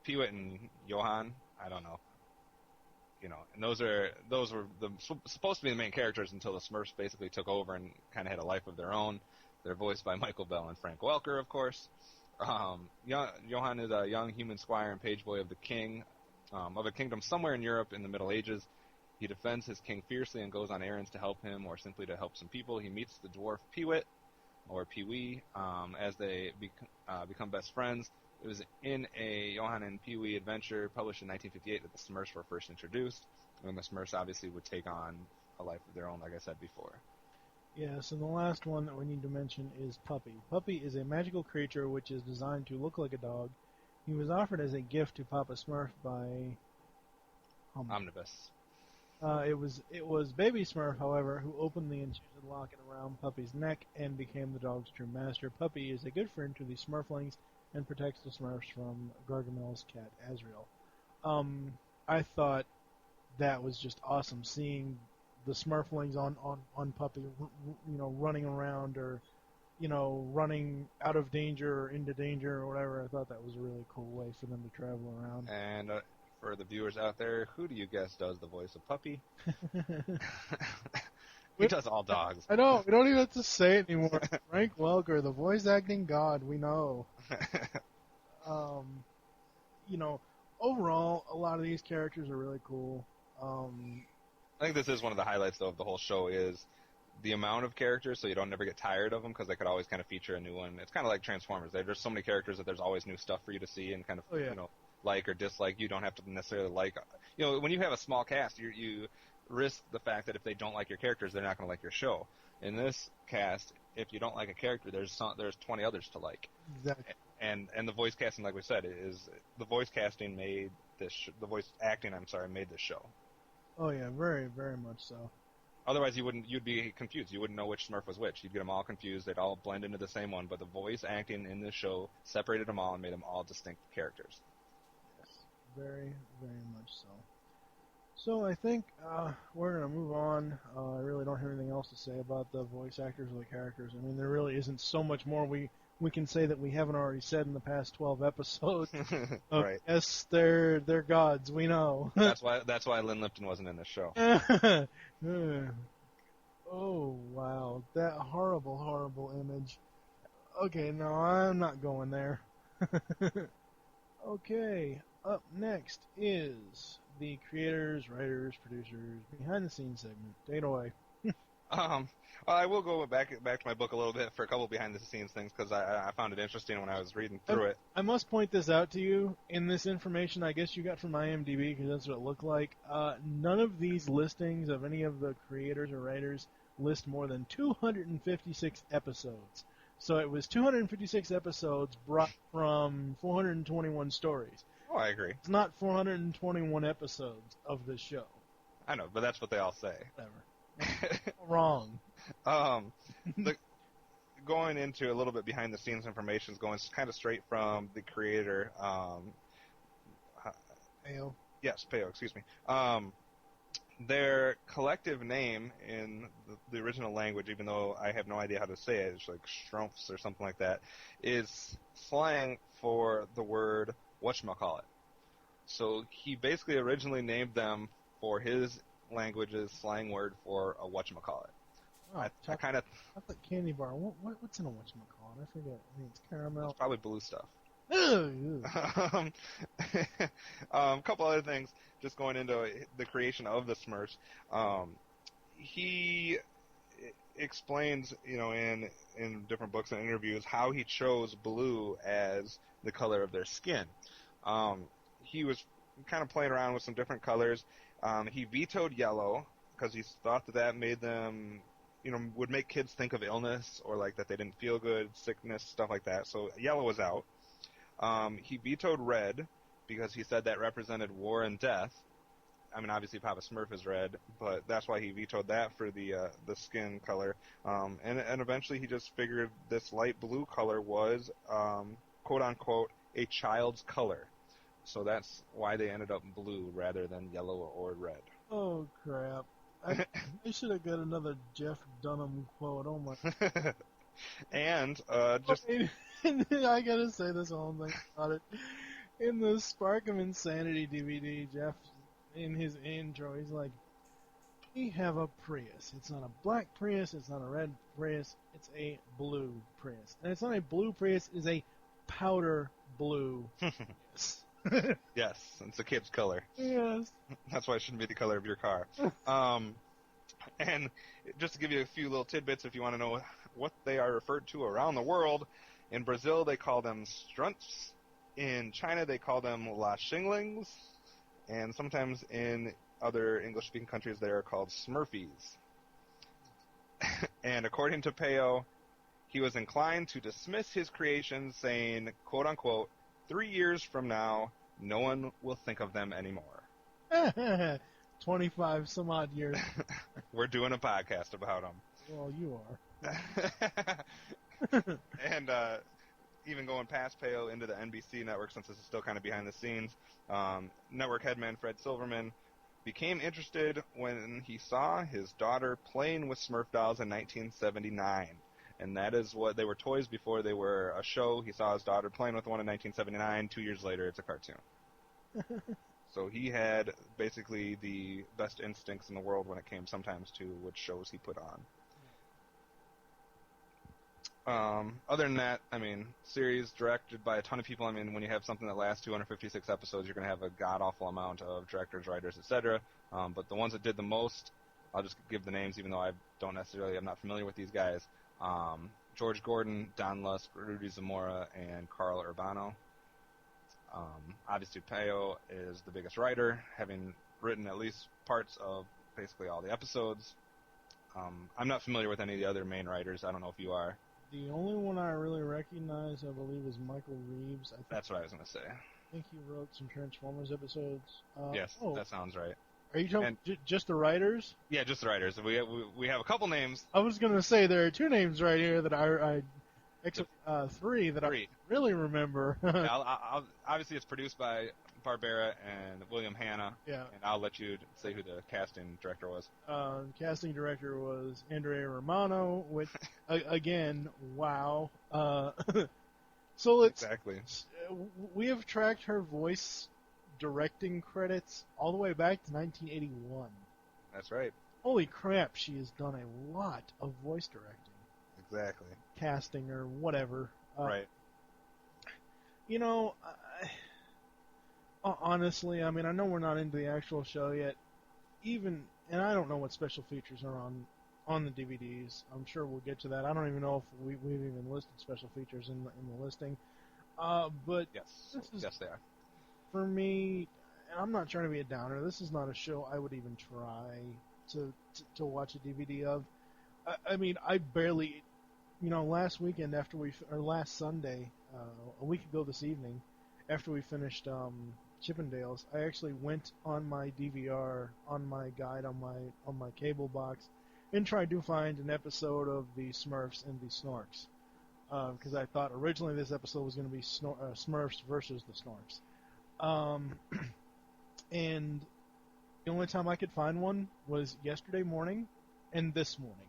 S2: Peewit and Johan. I don't know. And those were supposed to be the main characters until the Smurfs basically took over and kind of had a life of their own. They're voiced by Michael Bell and Frank Welker, of course. Johan is a young human squire and page boy of the king of a kingdom somewhere in Europe in the Middle Ages. He defends his king fiercely and goes on errands to help him or simply to help some people. He meets the dwarf Peewit, or Pee-wee, as they become best friends. It was in a Johan and Pee-wee adventure published in 1958 that the Smurfs were first introduced, and the Smurfs obviously would take on a life of their own, like I said before.
S1: Yes, and the last one that we need to mention is Puppy. Puppy is a magical creature which is designed to look like a dog. He was offered as a gift to Papa Smurf by
S2: Omnibus.
S1: It was Baby Smurf, however, who opened the enchanted locket around Puppy's neck and became the dog's true master. Puppy is a good friend to the Smurflings and protects the Smurfs from Gargamel's cat, Azrael. I thought that was just awesome, seeing the Smurflings on Puppy, running around or, running out of danger or into danger or whatever. I thought that was a really cool way for them to travel around.
S2: And for the viewers out there, who do you guess does the voice of Puppy? He does all dogs.
S1: I know. We don't even have to say it anymore. Frank Welker, the voice acting god, we know. Overall, a lot of these characters are really cool.
S2: I think this is one of the highlights, though, of the whole show is the amount of characters, so you don't never get tired of them, because they could always kind of feature a new one. It's kind of like Transformers. There's so many characters that there's always new stuff for you to see and kind of, like or dislike. You don't have to necessarily like. When you have a small cast, you risk the fact that if they don't like your characters, they're not going to like your show. In this cast, if you don't like a character, there's 20 others to like.
S1: Exactly.
S2: And the voice casting, like we said, is the voice casting made this. The voice acting, made this show.
S1: Oh yeah, very, very much so.
S2: Otherwise, you'd be confused. You wouldn't know which Smurf was which. You'd get them all confused. They'd all blend into the same one. But the voice acting in this show separated them all and made them all distinct characters.
S1: Yes, very, very much so. So I think we're going to move on. I really don't have anything else to say about the voice actors or the characters. I mean, there really isn't so much more we can say that we haven't already said in the past 12 episodes.
S2: Right.
S1: Yes, they're gods. We know.
S2: That's why Lynn Lipton wasn't in this show.
S1: Oh, wow. That horrible, horrible image. Okay, no, I'm not going there. Okay, up next is the creators, writers, producers, behind-the-scenes segment. Take it away.
S2: I will go back to my book a little bit for a couple behind-the-scenes things because I found it interesting when I was reading through it.
S1: I must point this out to you. In this information, I guess you got from IMDb because that's what it looked like. None of these listings of any of the creators or writers list more than 256 episodes. So it was 256 episodes brought from 421 stories.
S2: Oh, I agree.
S1: It's not 421 episodes of this show.
S2: I know, but that's what they all say.
S1: Whatever. Wrong.
S2: going into a little bit behind the scenes information, going kind of straight from the creator.
S1: Ayo.
S2: Yes, Peo. Excuse me. Their collective name in the original language, even though I have no idea how to say it, it's like Smurfs or something like that, is slang for the word whatchamacallit. So he basically originally named them for his language's slang word for a whatchamacallit.
S1: Oh,
S2: I kind of...
S1: Chocolate candy bar. What's in a whatchamacallit? I forget. I mean, it's caramel.
S2: It's probably blue stuff.
S1: Ew.
S2: A couple other things, just going into the creation of the Smurfs. He explains, in different books and interviews, how he chose blue as the color of their skin. He was kind of playing around with some different colors. He vetoed yellow because he thought that made them, would make kids think of illness or like that they didn't feel good, sickness, stuff like that. So yellow was out. He vetoed red because he said that represented war and death. I mean, obviously Papa Smurf is red, but that's why he vetoed that for the skin color. And eventually he just figured this light blue color was, quote unquote, a child's color. So that's why they ended up blue rather than yellow or red.
S1: Oh, crap. I should have got another Jeff Dunham quote. Oh, my.
S2: And,
S1: I gotta say this whole thing about it. In the Spark of Insanity DVD, Jeff, in his intro, he's like, we have a Prius. It's not a black Prius, it's not a red Prius, it's a blue Prius. And it's not a blue Prius, it's a powder blue Prius.
S2: Yes, it's a kid's color.
S1: Yes.
S2: That's why it shouldn't be the color of your car. And just to give you a few little tidbits if you want to know what they are referred to around the world, in Brazil they call them strunts. In China they call them la xinglings. And sometimes in other English-speaking countries they are called Smurfies. And according to Peo, he was inclined to dismiss his creations, saying, quote-unquote, 3 years from now, no one will think of them anymore.
S1: 25 some odd years.
S2: We're doing a podcast about them.
S1: Well, you are.
S2: And even going past Peo into the NBC network, since this is still kind of behind the scenes, network headman Fred Silverman became interested when he saw his daughter playing with Smurf dolls in 1979. And that is what they were, toys before they were a show. He saw his daughter playing with one in 1979. 2 years later, it's a cartoon. So he had basically the best instincts in the world when it came sometimes to which shows he put on. Other than that, I mean, series directed by a ton of people. I mean, when you have something that lasts 256 episodes, you're going to have a god-awful amount of directors, writers, etc. But the ones that did the most, I'll just give the names, even though I'm not familiar with these guys. George Gordon, Don Lusk, Rudy Zamora, and Carl Urbano. Obviously, Peo is the biggest writer, having written at least parts of basically all the episodes. I'm not familiar with any of the other main writers. I don't know if you are.
S1: The only one I really recognize, I believe, is Michael Reeves.
S2: That's what I was going to say.
S1: I think he wrote some Transformers episodes.
S2: Yes, that sounds right.
S1: Are you talking just the writers?
S2: Yeah, just the writers. We have a couple names.
S1: I was going to say there are two names right here that I three that I really remember.
S2: Obviously, it's produced by Barbera and William Hanna. Yeah. And I'll let you say who the casting director was.
S1: Casting director was Andrea Romano, which, again, wow. So
S2: exactly.
S1: We have tracked her voice directing credits all the way back to 1981.
S2: That's right.
S1: Holy crap, she has done a lot of voice directing.
S2: Exactly.
S1: Casting or whatever.
S2: Right.
S1: Honestly, I mean, I know we're not into the actual show yet. And I don't know what special features are on the DVDs. I'm sure we'll get to that. I don't even know if we've even listed special features in the listing. But
S2: yes, they are.
S1: For me, and I'm not trying to be a downer, this is not a show I would even try to watch a DVD of. I mean, I barely, last Sunday, a week ago this evening, after we finished Chippendales, I actually went on my DVR, on my guide, on my cable box, and tried to find an episode of the Smurfs and the Snorks. because I thought originally this episode was going to be Smurfs versus the Snorfs. And the only time I could find one was yesterday morning and this morning.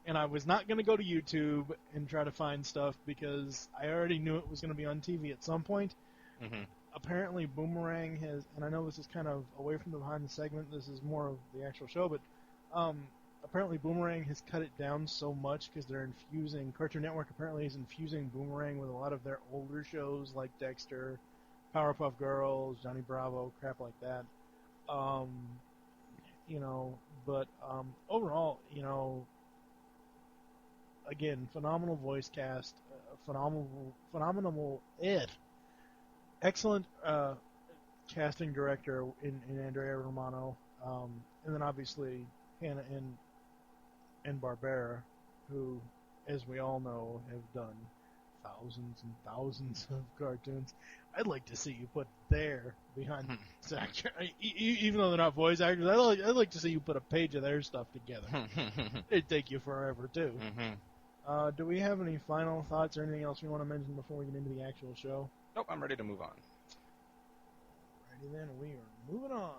S1: And I was not going to go to YouTube and try to find stuff because I already knew it was going to be on TV at some point.
S2: Mm-hmm.
S1: Apparently Boomerang has, and I know this is kind of away from the behind the segment, this is more of the actual show, but apparently Boomerang has cut it down so much because they're infusing, Cartoon Network apparently is infusing Boomerang with a lot of their older shows like Dexter, Powerpuff Girls, Johnny Bravo, crap like that. But overall, again, phenomenal voice cast, excellent casting director in Andrea Romano, and then obviously Hannah and Barbera, who, as we all know, have done thousands and thousands of cartoons. I'd like to see you put their behind the actor, even though they're not voice actors. I'd like to see you put a page of their stuff together. It'd take you forever too.
S2: Mm-hmm.
S1: Do we have any final thoughts or anything else we want to mention before we get into the actual show?
S2: Nope, I'm ready to move on.
S1: Alrighty then, we are moving on.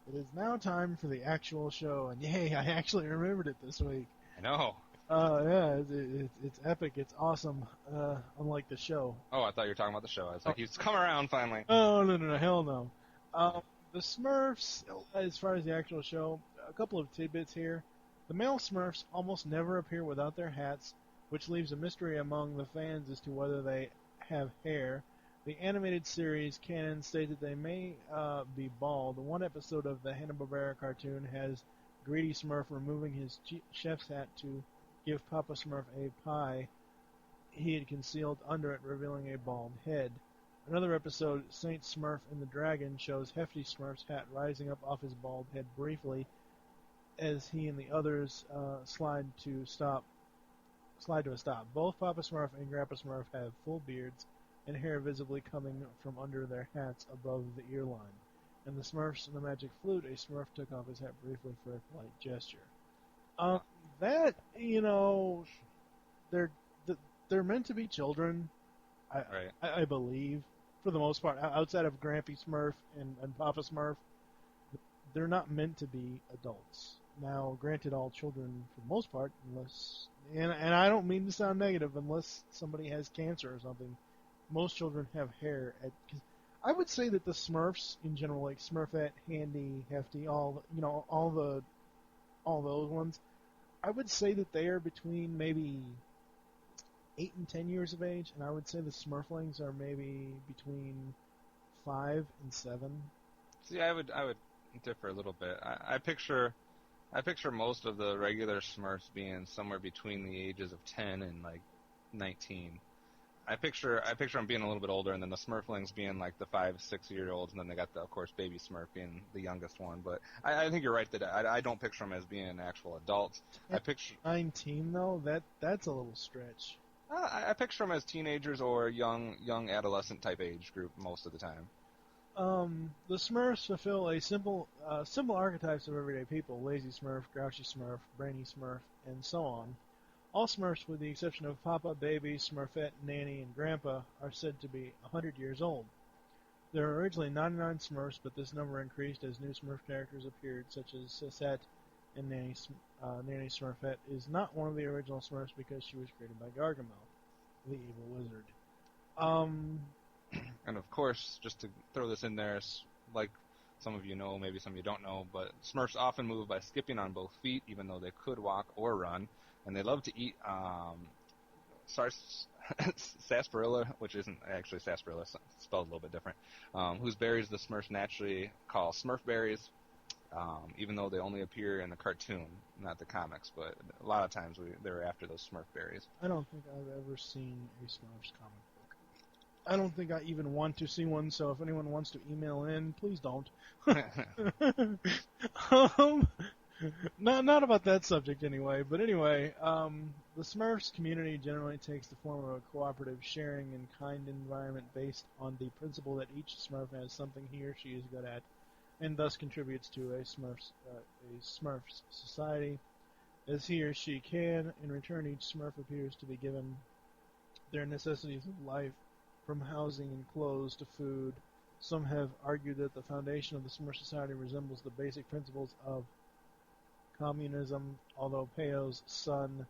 S1: It is now time for the actual show, and yay, I actually remembered it this week.
S2: I know.
S1: Yeah, it's epic, it's awesome, unlike the show.
S2: Oh, I thought you were talking about the show. I was like, he's come around finally.
S1: Oh, no, hell no. The Smurfs, as far as the actual show, a couple of tidbits here. The male Smurfs almost never appear without their hats, which leaves a mystery among the fans as to whether they have hair. The animated series canon states that they may be bald. One episode of the Hanna-Barbera cartoon has Greedy Smurf removing his chef's hat to give Papa Smurf a pie he had concealed under it, revealing a bald head. Another episode, Saint Smurf and the Dragon, shows Hefty Smurf's hat rising up off his bald head briefly as he and the others slide to a stop. Both Papa Smurf and Grandpa Smurf have full beards and hair visibly coming from under their hats above the ear line. And the Smurfs and the Magic Flute, a Smurf took off his hat briefly for a polite gesture. They're meant to be children, I believe, for the most part. Outside of Grampy Smurf and Papa Smurf, they're not meant to be adults. Now, granted, all children, for the most part, unless, and I don't mean to sound negative, unless somebody has cancer or something, most children have hair. I would say that the Smurfs in general, like Smurfette, Handy, Hefty, all those ones, I would say that they are between maybe 8 and 10 years of age, and I would say the Smurflings are maybe between 5 and 7.
S2: See, I would differ a little bit. I picture most of the regular Smurfs being somewhere between the ages of 10 and like 19. I picture them being a little bit older, and then the Smurflings being like the 5-6-year-olds, and then they got the, of course, Baby Smurf being the youngest one. But I think you're right that I don't picture them as being actual adults. I picture
S1: 19 though. That's a little stretch.
S2: I picture them as teenagers or young adolescent type age group most of the time.
S1: The Smurfs fulfill a simple archetypes of everyday people: lazy Smurf, grouchy Smurf, brainy Smurf, and so on. All Smurfs, with the exception of Papa, Baby, Smurfette, Nanny, and Grandpa, are said to be 100 years old. There were originally 99 Smurfs, but this number increased as new Smurf characters appeared, such as Sissette, and Nanny Smurfette is not one of the original Smurfs because she was created by Gargamel, the evil wizard.
S2: And of course, just to throw this in there, like some of you know, maybe some of you don't know, but Smurfs often move by skipping on both feet, even though they could walk or run. And they love to eat sarsaparilla, which isn't actually sarsaparilla, it's spelled a little bit different, whose berries the Smurfs naturally call Smurf berries, even though they only appear in the cartoon, not the comics, but a lot of times they're after those Smurf berries.
S1: I don't think I've ever seen a Smurfs comic book. I don't think I even want to see one, so if anyone wants to email in, please don't. Not about that subject anyway, but anyway, the Smurfs community generally takes the form of a cooperative, sharing, and kind environment based on the principle that each Smurf has something he or she is good at, and thus contributes to a Smurfs society. as he or she can. In return, each Smurf appears to be given their necessities of life, from housing and clothes to food. Some have argued that the foundation of the Smurf society resembles the basic principles of communism, although Peyo's son,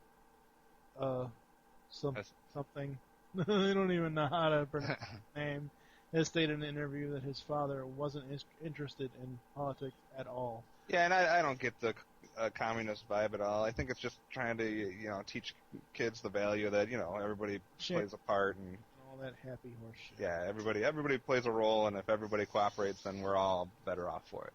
S1: something, I don't even know how to pronounce his name, has stated in an interview that his father wasn't interested in politics at all.
S2: Yeah, and I don't get the communist vibe at all. I think it's just trying to, teach kids the value that, everybody plays a part and
S1: all that happy horse shit.
S2: Yeah, everybody plays a role, and if everybody cooperates, then we're all better off for it.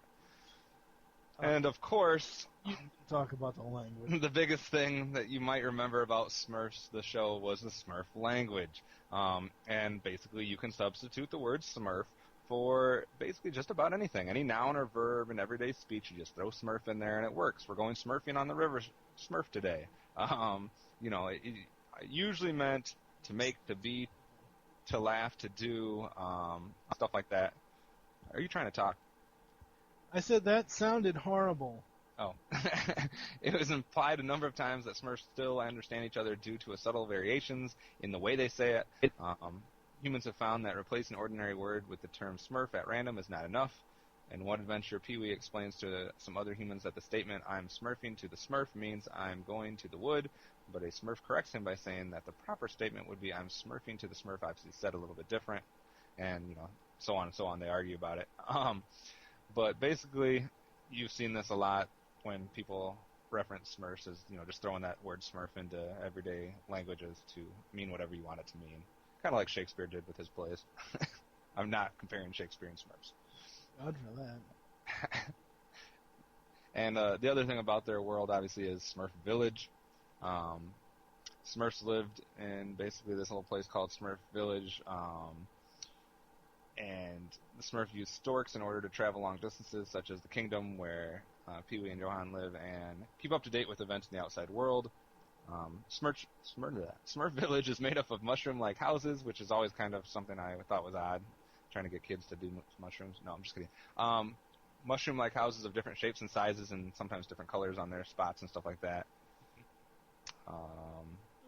S2: And of course,
S1: you can talk about the language.
S2: The biggest thing that you might remember about Smurfs, the show, was the Smurf language. And basically, you can substitute the word Smurf for basically just about anything. Any noun or verb in everyday speech, you just throw Smurf in there, and it works. We're going Smurfing on the river, Smurf today. It usually meant to make, to be, to laugh, to do, stuff like that. Are you trying to talk?
S1: I said that sounded horrible.
S2: Oh. It was implied a number of times that Smurfs still understand each other due to subtle variations in the way they say it. Humans have found that replacing an ordinary word with the term Smurf at random is not enough. In one adventure, Pee-wee explains to some other humans that the statement, "I'm Smurfing to the Smurf," means "I'm going to the wood," but a Smurf corrects him by saying that the proper statement would be, "I'm Smurfing to the Smurf," obviously said a little bit different, and, so on and so on. They argue about it. But basically, you've seen this a lot when people reference Smurfs as, just throwing that word Smurf into everyday languages to mean whatever you want it to mean. Kind of like Shakespeare did with his plays. I'm not comparing Shakespeare and Smurfs.
S1: God for that.
S2: And the other thing about their world, obviously, is Smurf Village. Smurfs lived in basically this little place called Smurf Village, and the Smurf used storks in order to travel long distances, such as the kingdom where Pee-wee and Johan live, and keep up to date with events in the outside world. Smurf Village is made up of mushroom-like houses, which is always kind of something I thought was odd, trying to get kids to do mushrooms. No, I'm just kidding. Mushroom-like houses of different shapes and sizes and sometimes different colors on their spots and stuff like that. I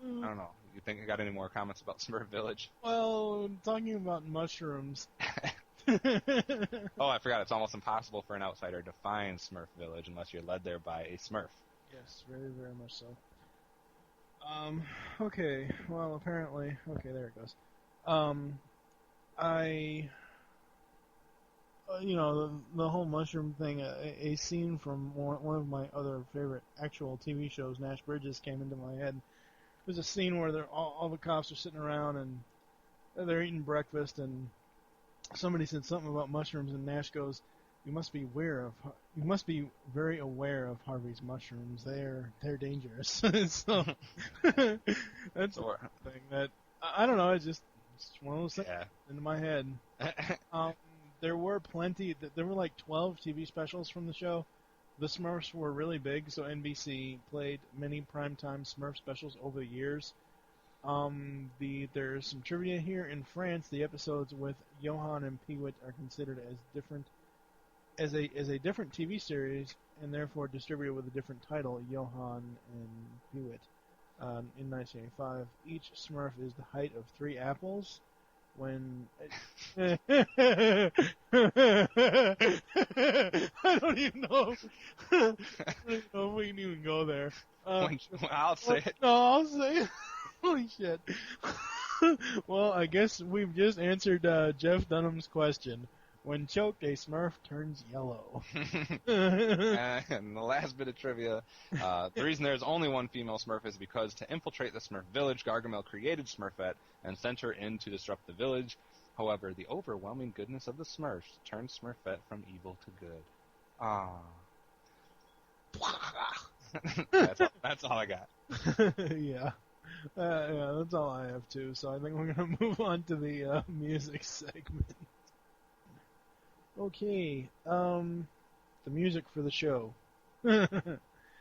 S2: don't know. You think you got any more comments about Smurf Village?
S1: Well, talking about mushrooms.
S2: Oh, I forgot. It's almost impossible for an outsider to find Smurf Village unless you're led there by a Smurf.
S1: Yes, very, very much so. Okay. Well, apparently... Okay, there it goes. The whole mushroom thing, a scene from one of my other favorite actual TV shows, Nash Bridges, came into my head. There's a scene where all the cops are sitting around and they're eating breakfast, and somebody said something about mushrooms, and Nash goes, "You must be very aware of Harvey's mushrooms. They're dangerous." So that's one thing that I don't know. It's one of those things into my head. There were there were like 12 TV specials from the show. The Smurfs were really big, so NBC played many primetime Smurf specials over the years. There's some trivia here. In France, the episodes with Johan and Pee-wee are considered as a different TV series, and therefore distributed with a different title, Johan and Pee-wee. In 1985, each Smurf is the height of 3 apples. When I don't even know if we can even go there.
S2: I'll say it.
S1: No, I'll say it. Holy shit. Well, I guess we've just answered Jeff Dunham's question. When choked, a Smurf turns yellow.
S2: And the last bit of trivia, the reason there's only one female Smurf is because to infiltrate the Smurf village, Gargamel created Smurfette and sent her in to disrupt the village. However, the overwhelming goodness of the Smurfs turned Smurfette from evil to good. That's all I got.
S1: Yeah. Yeah, that's all I have too. So I think we're going to move on to the music segment. Okay, the music for the show.
S2: I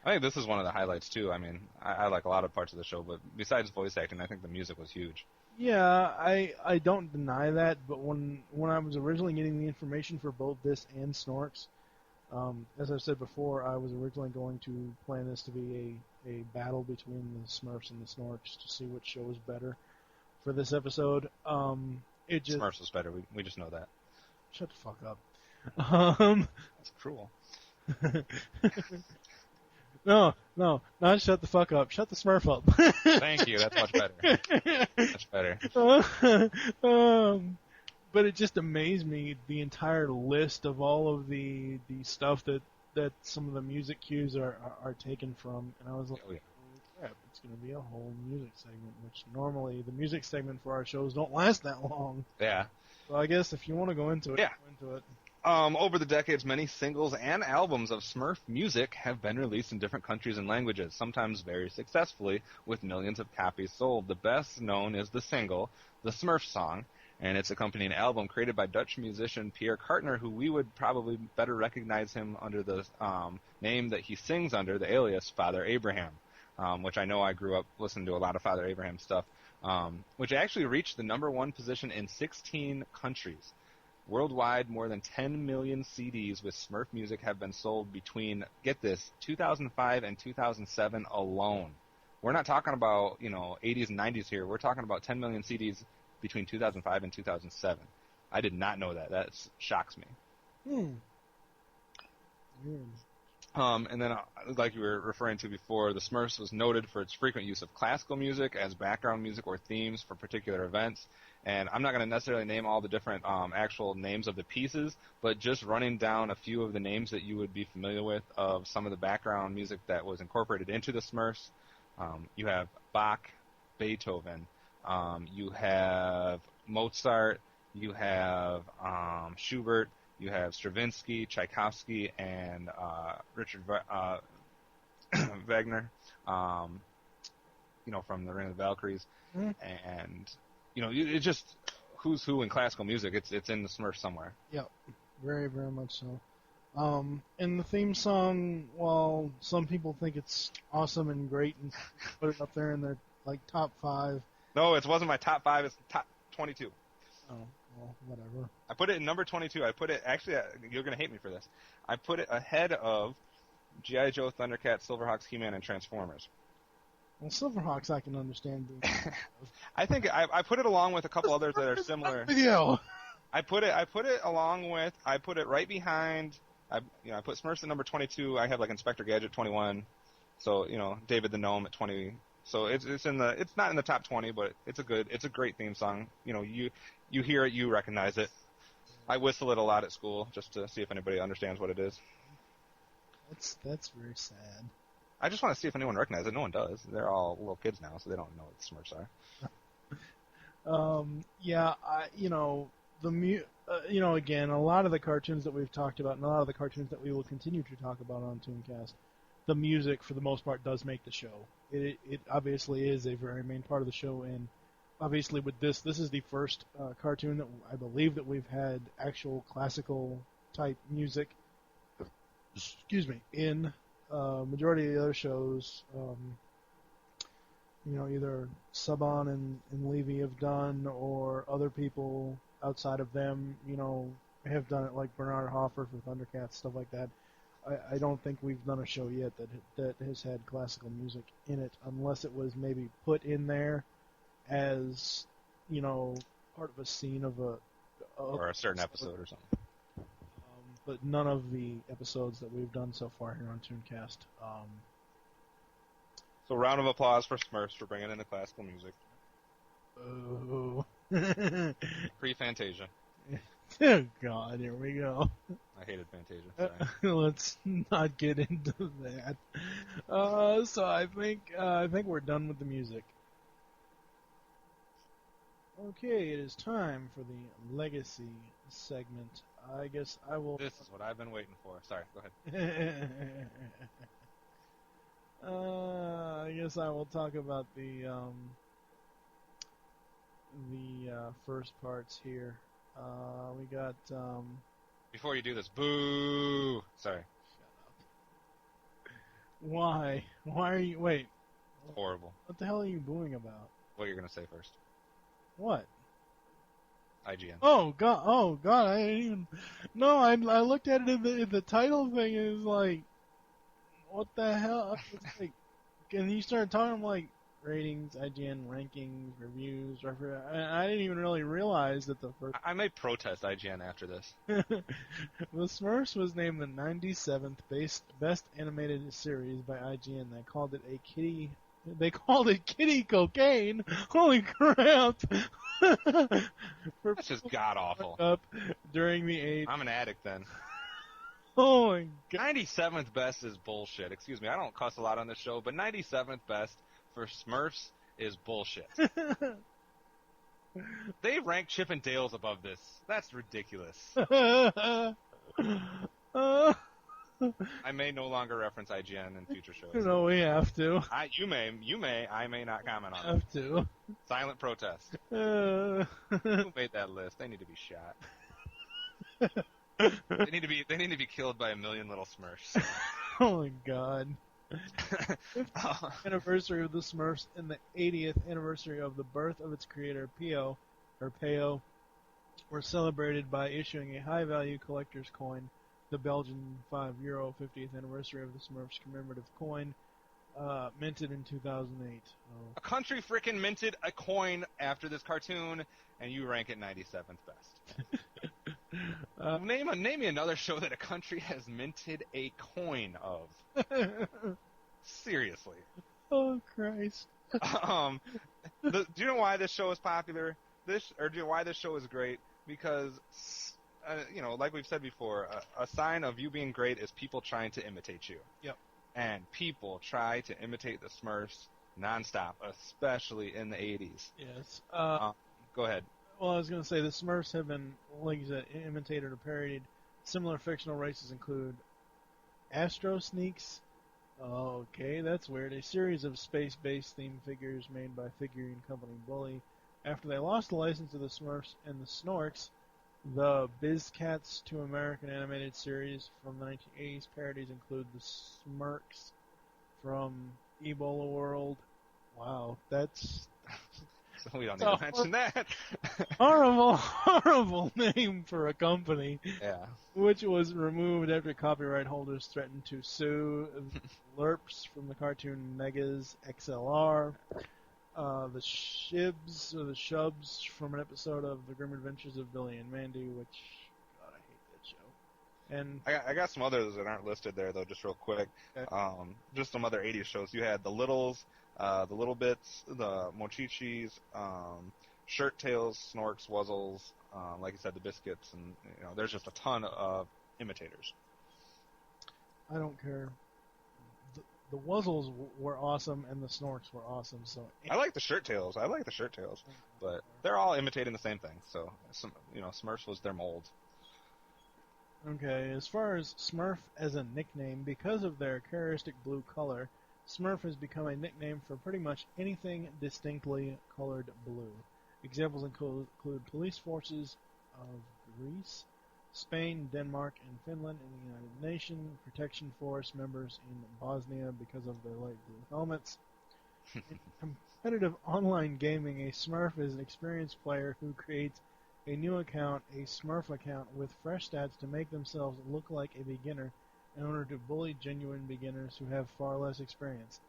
S2: think this is one of the highlights too. I mean, I like a lot of parts of the show, but besides voice acting, I think the music was huge.
S1: Yeah, I don't deny that, but when I was originally getting the information for both this and Snorks, as I've said before, I was originally going to plan this to be a battle between the Smurfs and the Snorks to see which show is better for this episode. It just
S2: Smurfs was better. We just know that.
S1: shut the fuck up.
S2: That's cruel.
S1: No, not shut the fuck up. Shut the Smurf up.
S2: Thank you. That's much better. Much better.
S1: But it just amazed me, the entire list of all of the stuff that some of the music cues are taken from, and I was like,
S2: Oh, yeah.
S1: holy crap, it's going to be a whole music segment, which normally the music segment for our shows don't last that long.
S2: Yeah.
S1: So I guess if you want to go into it,
S2: Yeah.
S1: go into it.
S2: Over the decades, many singles and albums of Smurf music have been released in different countries and languages, sometimes very successfully, with millions of copies sold. The best known is the single, The Smurf Song, and its accompanying album created by Dutch musician Pierre Kartner, who we would probably better recognize him under the name that he sings under, the alias Father Abraham, which I know I grew up listening to a lot of Father Abraham stuff, which actually reached the #1 position in 16 countries. Worldwide, more than 10 million CDs with Smurf music have been sold between, get this, 2005 and 2007 alone. We're not talking about, 80s and 90s here. We're talking about 10 million CDs between 2005 and 2007. I did not know that. That shocks me. And then, like you were referring to before, the Smurfs was noted for its frequent use of classical music as background music or themes for particular events. And I'm not going to necessarily name all the different actual names of the pieces, but just running down a few of the names that you would be familiar with of some of the background music that was incorporated into the Smurfs. You have Bach, Beethoven, you have Mozart, you have Schubert, you have Stravinsky, Tchaikovsky, and Richard Wagner, from the Ring of the Valkyries. And, it's just who's who in classical music. It's in the Smurfs somewhere.
S1: Yep, very, very much so. And the theme song, while some people think it's awesome and great and put it up there in their top 5.
S2: No, it wasn't my top 5. It's top 22.
S1: Oh, well, whatever.
S2: I put it in number 22. I put it, actually, you're going to hate me for this. I put it ahead of G.I. Joe, Thundercats, Silverhawks, He-Man, and Transformers.
S1: Well, Silverhawks I can understand being.
S2: I think I put it along with a couple others that are similar.
S1: Video.
S2: I put it along with, I put it right behind, I put Smurfs at number 22. I have Inspector Gadget 21. So, David the Gnome at 20. So it's not in the top 20, but it's a great theme song. You hear it, you recognize it. I whistle it a lot at school just to see if anybody understands what it is.
S1: That's very sad.
S2: I just want to see if anyone recognizes it. No one does. They're all little kids now, so they don't know what the Smurfs are. Again, a lot of the cartoons that we've talked about, and a lot of the cartoons that we will continue to talk about on ToonCast, the music, for the most part, does make the show. It obviously is a very main part of the show, and obviously with this is the first cartoon that I believe that we've had actual classical type music. Excuse me. In majority of the other shows, either Saban and Levy have done, or other people outside of them, have done it, like Bernard Hoffer for Thundercats, stuff like that. I don't think we've done a show yet that has had classical music in it, unless it was maybe put in there as, part of a scene of or a certain episode or something.
S1: But none of the episodes that we've done so far here on ToonCast.
S2: So round of applause for Smurfs for bringing in the classical music.
S1: Oh.
S2: Pre-Fantasia.
S1: Oh, God, here we go.
S2: I hated Fantasia. Sorry.
S1: Let's not get into that. So I think we're done with the music. Okay, it is time for the legacy segment. I guess I will.
S2: This is what I've been waiting for. Sorry, go ahead.
S1: I guess I will talk about the first parts here. We got.
S2: Before you do this, boo! Sorry.
S1: Shut up. Why? Why are you? Wait.
S2: Horrible.
S1: What the hell are you booing about?
S2: What you're gonna say first?
S1: What?
S2: IGN.
S1: Oh God! I didn't even. No, I looked at it in the title thing. And it was like, what the hell? It's like, and you started talking like ratings, IGN rankings, reviews. I didn't even really realize that the first.
S2: I may protest IGN after this.
S1: The Smurfs was named the 97th best animated series by IGN. They called it kitty cocaine. Holy crap!
S2: That's just god awful.
S1: Up during the age.
S2: I'm an addict then.
S1: Oh my god.
S2: 97th best is bullshit. Excuse me, I don't cuss a lot on this show, but 97th best for Smurfs is bullshit. They rank Chip and Dale's above this. That's ridiculous. I may no longer reference IGN in future shows.
S1: No, we have to.
S2: You may, I may not comment on it.
S1: Have to.
S2: Silent protest. Who made that list? They need to be shot. They need to be killed by a million little Smurfs.
S1: Oh my god. 50th anniversary of the Smurfs and the 80th anniversary of the birth of its creator, Peo, were celebrated by issuing a high-value collector's coin, the Belgian €5 50th anniversary of the Smurfs commemorative coin, minted in 2008. Oh.
S2: A country frickin' minted a coin after this cartoon, and you rank it 97th best. Name me another show that a country has minted a coin of. Seriously.
S1: Oh Christ.
S2: Do you know why this show is popular? Do you know why this show is great? Because, like we've said before, a sign of you being great is people trying to imitate you.
S1: Yep.
S2: And people try to imitate the Smurfs nonstop, especially in the 80s.
S1: Yes.
S2: Go ahead.
S1: Well, I was going to say the Smurfs have been, like you said, imitated or parodied. Similar fictional races include Astro Sneaks. Okay, that's weird. A series of space-based themed figures made by figurine company Bully. After they lost the license to the Smurfs and the Snorks, the BizCats 2 American animated series from the 1980s parodies include the Smirks from Ebola World. Wow, that's...
S2: So we don't need to mention that.
S1: horrible name for a company.
S2: Yeah.
S1: Which was removed after copyright holders threatened to sue. Lerps from the cartoon Megas XLR. The Shubs from an episode of The Grim Adventures of Billy and Mandy, which, God, I hate that show. And
S2: I got some others that aren't listed there, though, just real quick.
S1: Okay.
S2: Just some other 80s shows. You had The Littles, The Little Bits, The Mochichis, Shirt Tails, Snorks, Wuzzles, like you said, The Biscuits, and there's just a ton of imitators.
S1: I don't care. The Wuzzles were awesome, and the Snorks were awesome. So
S2: I like the Shirt Tails, but they're all imitating the same thing. So, Smurfs was their mold.
S1: Okay, as far as Smurf as a nickname, because of their characteristic blue color, Smurf has become a nickname for pretty much anything distinctly colored blue. Examples include police forces of Greece, Spain, Denmark, and Finland in the United Nations, Protection Force members in Bosnia because of their light blue helmets. In competitive online gaming, a Smurf is an experienced player who creates a new account, a Smurf account, with fresh stats to make themselves look like a beginner in order to bully genuine beginners who have far less experience.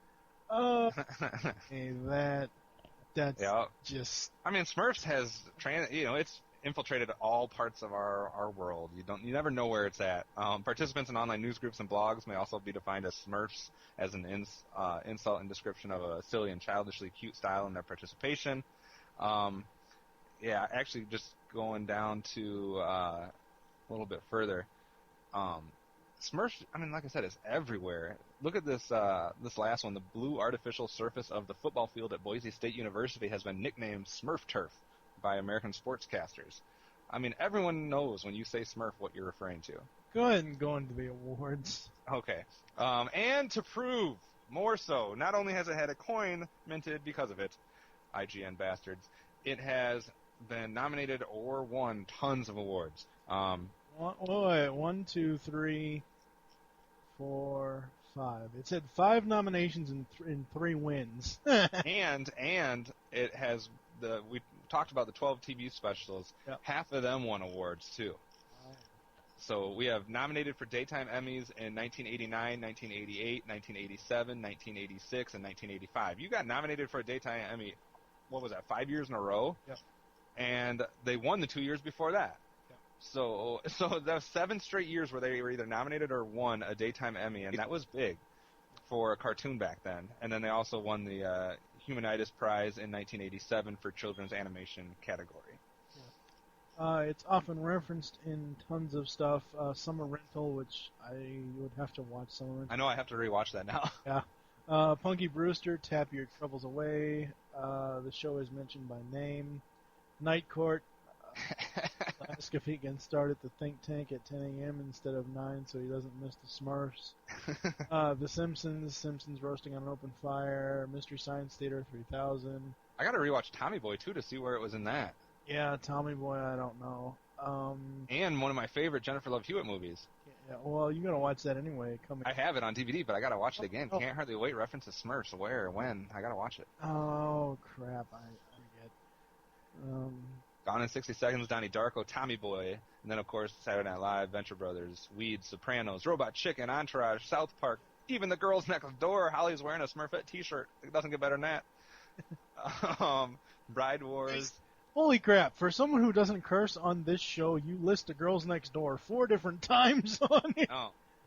S1: That's
S2: yeah.
S1: just...
S2: I mean, Smurfs has it's infiltrated all parts of our world. You never know where it's at. Participants in online news groups and blogs may also be defined as Smurfs as an insult and description of a silly and childishly cute style in their participation. Actually, just going down to a little bit further, Smurfs, I mean, like I said, it's everywhere. Look at this last one. The blue artificial surface of the football field at Boise State University has been nicknamed Smurf Turf by American sportscasters. I mean, everyone knows when you say Smurf what you're referring to.
S1: Go ahead and go into the awards.
S2: Okay. And to prove more so, not only has it had a coin minted because of it, IGN bastards, it has been nominated or won tons of awards.
S1: Wait, 1, 2, 3, 4, 5. It said 5 nominations and 3 wins.
S2: and it has we talked about the 12 TV specials.
S1: Yep.
S2: Half of them won awards too. So we have nominated for daytime Emmys in 1989, 1988, 1987, 1986, and 1985. You got nominated for a daytime Emmy, what was that, 5 years in a row?
S1: Yep.
S2: And they won the 2 years before that.
S1: Yep.
S2: So that was 7 straight years where they were either nominated or won a daytime Emmy, and that was big for a cartoon back then. And then they also won the Humanitas Prize in 1987 for children's animation category.
S1: It's often referenced in tons of stuff. Summer Rental, which I would have to watch Summer Rental.
S2: I know I have to rewatch that now.
S1: Yeah. Punky Brewster, Tap Your Troubles Away. The show is mentioned by name. Night Court. Ask if he can start at the think tank at 10 a.m. instead of 9 so he doesn't miss the Smurfs. The Simpsons Roasting on an Open Fire. Mystery Science Theater 3000.
S2: I got to rewatch Tommy Boy, too, to see where it was in that.
S1: Yeah, Tommy Boy, I don't know.
S2: And one of my favorite Jennifer Love Hewitt movies.
S1: Yeah, well, you gotta watch that anyway.
S2: I have it on DVD, but I gotta watch it again.
S1: Oh.
S2: Can't hardly wait. Reference to Smurfs. Where? When? I gotta watch it.
S1: Oh crap! I forget.
S2: Gone in 60 Seconds, Donnie Darko, Tommy Boy, and then of course Saturday Night Live, Venture Brothers, Weeds, Sopranos, Robot Chicken, Entourage, South Park, even The Girls Next Door. Holly's wearing a Smurfette T-shirt. It doesn't get better than that. Bride Wars.
S1: Holy crap! For someone who doesn't curse on this show, you list The Girls Next Door 4 different times on it.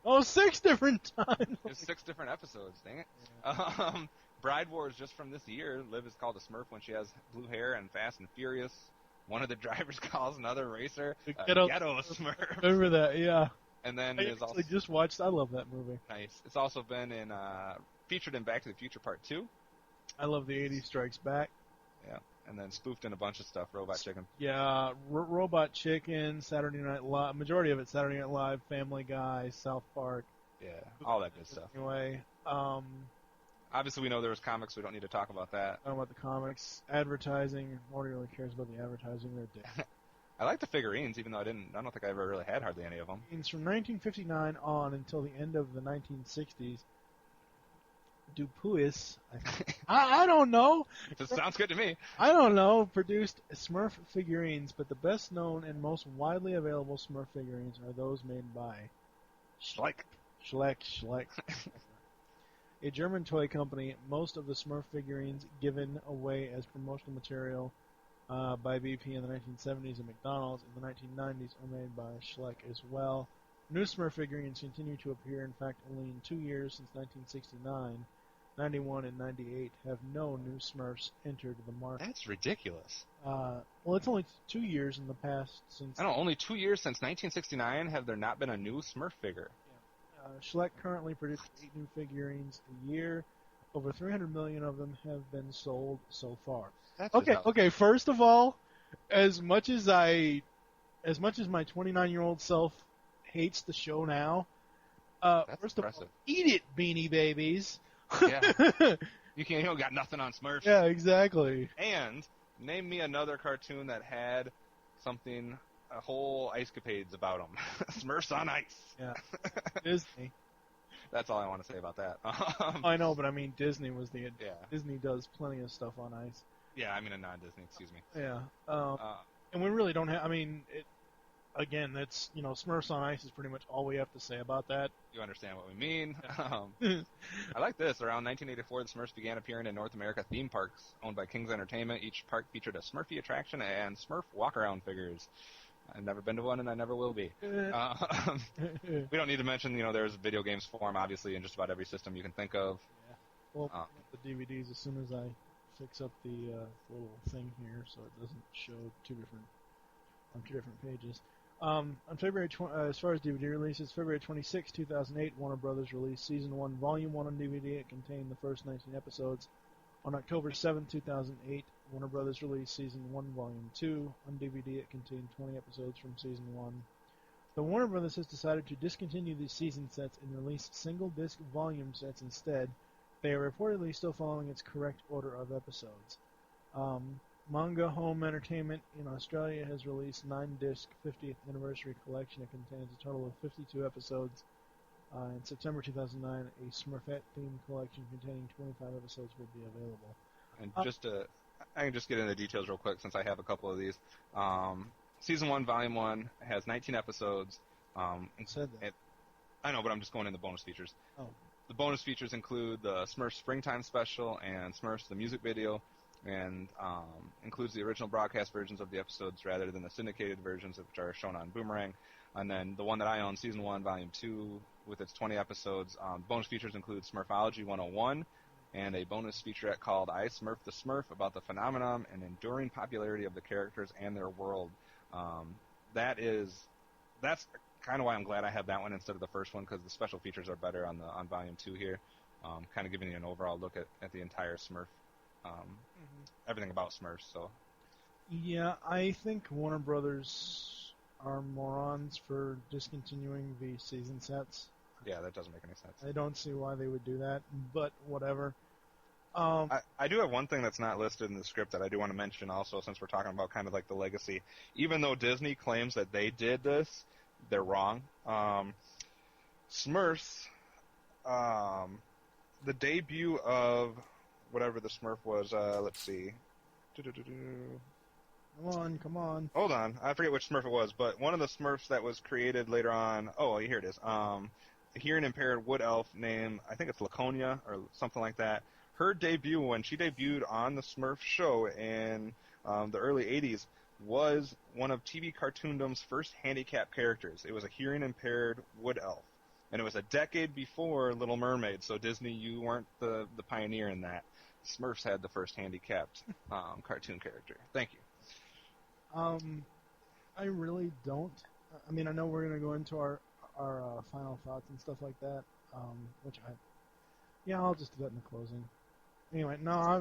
S1: Oh, 6 different times.
S2: There's 6 different episodes. Dang it. Yeah. Bride Wars just from this year. Liv is called a Smurf when she has blue hair and Fast and Furious. One of the drivers calls another racer a ghetto Smurf.
S1: Remember that? Yeah.
S2: And then
S1: I
S2: there's also
S1: just watched. I love that movie.
S2: Nice. It's also been featured in Back to the Future Part 2.
S1: I love the 80s Strikes Back.
S2: Yeah. And then spoofed in a bunch of stuff. Robot Chicken.
S1: Yeah, Robot Chicken, Saturday Night Live. Majority of it Saturday Night Live, Family Guy, South Park.
S2: Yeah, all that good stuff.
S1: Anyway,
S2: obviously we know there was comics. We don't need to talk about that.
S1: Talking about the comics, advertising. Nobody really cares about the advertising. They're dead.
S2: I like the figurines, even though I don't think I ever really had hardly any of them.
S1: It's from 1959 on until the end of the 1960s. Dupuis, I don't know.
S2: It sounds good to me.
S1: I don't know. Produced Smurf figurines, but the best known and most widely available Smurf figurines are those made by Schleck. A German toy company. Most of the Smurf figurines given away as promotional material by BP in the 1970s and McDonald's in the 1990s are made by Schleck as well. New Smurf figurines continue to appear. In fact, only in 2 years since 1969. 91 and 98 have no new Smurfs entered the market.
S2: That's ridiculous.
S1: Well, it's only 2 years in the past since...
S2: I don't know, only 2 years since 1969 have there not been a new Smurf figure.
S1: Yeah. Schleck currently produces 8 new figurines a year. Over 300 million of them have been sold so far.
S2: That's
S1: Okay, first of all, as much as my 29-year-old self hates the show now, first
S2: impressive.
S1: of all, eat it, Beanie Babies.
S2: Yeah. You don't got nothing on Smurfs.
S1: Yeah, exactly.
S2: And name me another cartoon that had something, a whole ice-capades about them. Smurfs on ice.
S1: Yeah. Disney.
S2: That's all I want to say about that.
S1: I know, but I mean Disney was the...
S2: Yeah.
S1: Disney does plenty of stuff on ice.
S2: Yeah, I mean a non-Disney, excuse me.
S1: Yeah. And we really don't have... I mean, again, that's... Smurfs on ice is pretty much all we have to say about that.
S2: You understand what we mean. I like this. Around 1984, the Smurfs began appearing in North America theme parks owned by King's Entertainment. Each park featured a Smurfy attraction and Smurf walk-around figures. I've never been to one, and I never will be. We don't need to mention, there's video games for them, obviously, in just about every system you can think of.
S1: Yeah. Well, the DVDs, as soon as I fix up the little thing here so it doesn't show on two different pages. On February, as far as DVD releases, February 26, 2008, Warner Brothers released Season 1, Volume 1 on DVD. It contained the first 19 episodes. On October 7, 2008, Warner Brothers released Season 1, Volume 2 on DVD. It contained 20 episodes from Season 1. The Warner Brothers has decided to discontinue these season sets and release single-disc volume sets instead. They are reportedly still following its correct order of episodes. Manga Home Entertainment in Australia has released 9-disc 50th anniversary collection. It contains a total of 52 episodes. In September 2009, a Smurfette-themed collection containing 25 episodes will be available.
S2: And I can just get into the details real quick since I have a couple of these. Season 1, Volume 1 has 19 episodes.
S1: Said that.
S2: I know, but I'm just going into bonus features.
S1: Oh.
S2: The bonus features include the Smurfs Springtime Special and Smurfs the music video, and includes the original broadcast versions of the episodes rather than the syndicated versions which are shown on Boomerang. And then the one that I own, Season 1, Volume 2, with its 20 episodes. Bonus features include Smurfology 101 and a bonus featurette called I Smurf the Smurf about the phenomenon and enduring popularity of the characters and their world. That's kind of why I'm glad I have that one instead of the first one, because the special features are better on Volume 2 here, kind of giving you an overall look at the entire Smurf, everything about Smurfs. So,
S1: yeah, I think Warner Brothers are morons for discontinuing the season sets.
S2: Yeah, that doesn't make any sense.
S1: I don't see why they would do that, but whatever.
S2: I do have one thing that's not listed in the script that I do want to mention also, since we're talking about kind of like the legacy. Even though Disney claims that they did this, they're wrong. Smurfs, the debut of whatever the Smurf was, let's see.
S1: Come on.
S2: Hold on. I forget which Smurf it was, but one of the Smurfs that was created later on, here it is. A hearing impaired wood elf named, I think it's Laconia or something like that. Her debut, when she debuted on the Smurf show in the early 80s, was one of TV Cartoondom's first handicapped characters. It was a hearing impaired wood elf. And it was a decade before Little Mermaid, so Disney, you weren't the pioneer in that. Smurfs had the first handicapped cartoon character. Thank you.
S1: I really don't. I mean, I know we're going to go into our final thoughts and stuff like that, I'll just do that in the closing. Anyway, no, I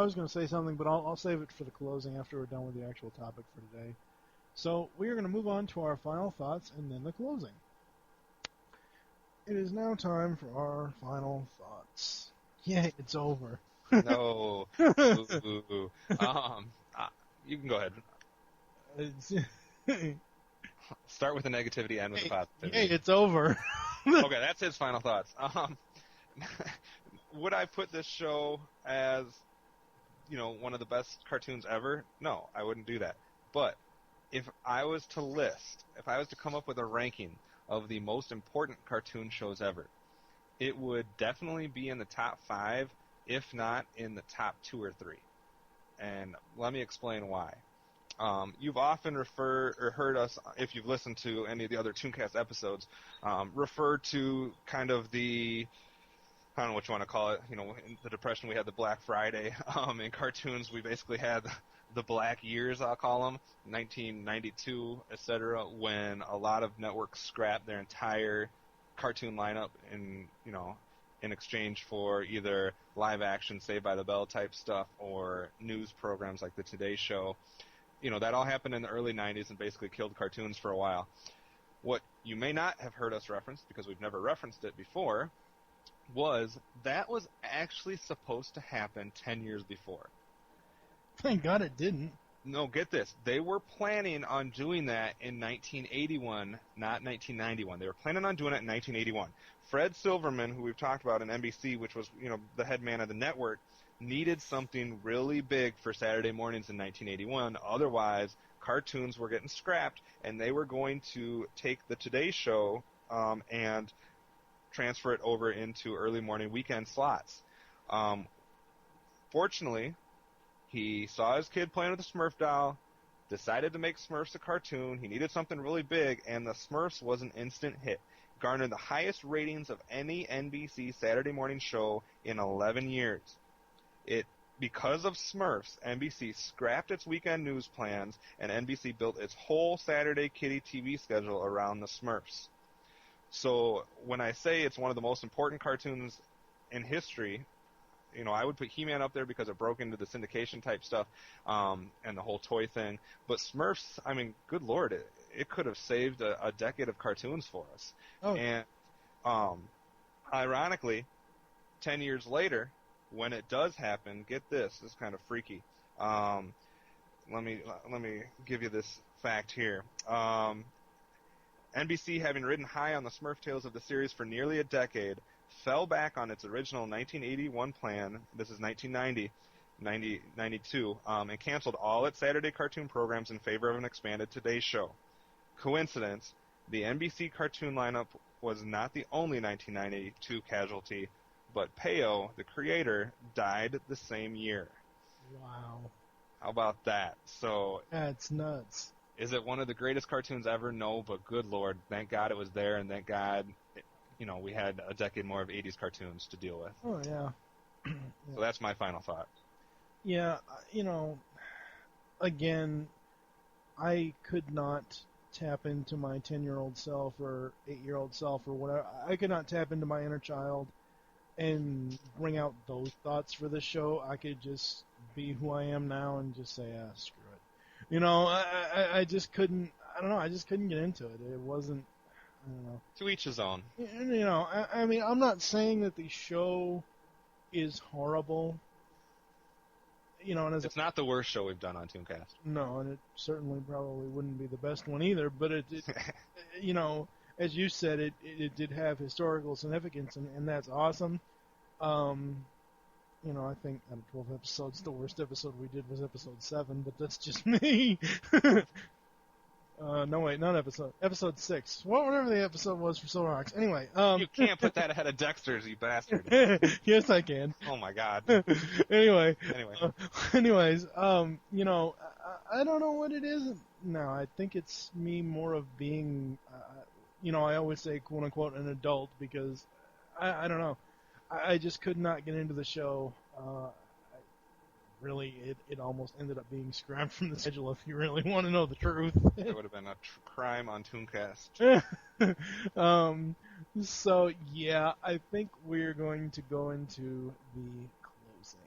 S1: was going to say something, but I'll save it for the closing after we're done with the actual topic for today. So we are going to move on to our final thoughts and then the closing. It is now time for our final thoughts. Yay, it's over.
S2: No. Ooh. You can go ahead. Start with the negativity, end with the positivity.
S1: Yay, it's over.
S2: Okay, that's his final thoughts. Would I put this show as, one of the best cartoons ever? No, I wouldn't do that. But if I was to come up with a ranking of the most important cartoon shows ever, it would definitely be in the top 5, if not in the top 2 or 3. And let me explain why. You've often heard us, if you've listened to any of the other ToonCast episodes, refer to kind of the, I don't know what you want to call it, in the Depression we had the Black Friday. In cartoons we basically had the Black Years, I'll call them, 1992, etc., when a lot of networks scrapped their entire cartoon lineup in exchange for either live action Saved by the Bell type stuff or news programs like the Today Show. That all happened in the early 90s and basically killed cartoons for a while. What you may not have heard us reference, because we've never referenced it before, was actually supposed to happen 10 years before.
S1: Thank God it didn't.
S2: No, get this. They were planning on doing that in 1981, not 1991. They were planning on doing it in 1981. Fred Silverman, who we've talked about in NBC, which was, the head man of the network, needed something really big for Saturday mornings in 1981. Otherwise, cartoons were getting scrapped, and they were going to take the Today Show and transfer it over into early morning weekend slots. Fortunately, he saw his kid playing with a Smurf doll, decided to make Smurfs a cartoon. He needed something really big, and the Smurfs was an instant hit. Garnered the highest ratings of any NBC Saturday morning show in 11 years. Because of Smurfs, NBC scrapped its weekend news plans, and NBC built its whole Saturday kiddie TV schedule around the Smurfs. So when I say it's one of the most important cartoons in history, I would put He-Man up there because it broke into the syndication type stuff and the whole toy thing. But Smurfs, I mean, good Lord, it could have saved a decade of cartoons for us. Oh. And ironically, 10 years later, when it does happen, get this is kind of freaky. Let me give you this fact here. NBC, having ridden high on the Smurf tales of the series for nearly a decade, fell back on its original 1981 plan, this is 1992, and canceled all its Saturday cartoon programs in favor of an expanded Today Show. Coincidence? The NBC cartoon lineup was not the only 1992 casualty, but Peyo, the creator, died the same year.
S1: Wow.
S2: How about that? So,
S1: That's nuts.
S2: is it one of the greatest cartoons ever? No, but good Lord, thank God it was there, and thank God, we had a decade more of 80s cartoons to deal with.
S1: Oh, yeah.
S2: So that's my final thought.
S1: Yeah, again, I could not tap into my 10-year-old self or 8-year-old self or whatever. I could not tap into my inner child and bring out those thoughts for this show. I could just be who I am now and just say, screw it. I just couldn't, I don't know, I just couldn't get into it. It wasn't, I don't know.
S2: To each his own.
S1: I mean, I'm not saying that the show is horrible. And
S2: It's not the worst show we've done on ToonCast.
S1: No, and it certainly probably wouldn't be the best one either, but it as you said, it did have historical significance, and that's awesome. I think out of 12 episodes, the worst episode we did was episode 7, but that's just me. No, wait, not episode 6. Whatever the episode was for Solar Rocks. Anyway.
S2: You can't put that ahead of Dexter's, you bastard.
S1: Yes, I can.
S2: Oh, my God.
S1: Anyway.
S2: Anyways,
S1: I don't know what it is. No, I think it's me more of being, I always say, quote unquote, an adult because, I don't know. I just could not get into the show. Really, it almost ended up being scrapped from the schedule if you really want to know the truth.
S2: It would have been a crime on ToonCast.
S1: So, yeah, I think we're going to go into the closing.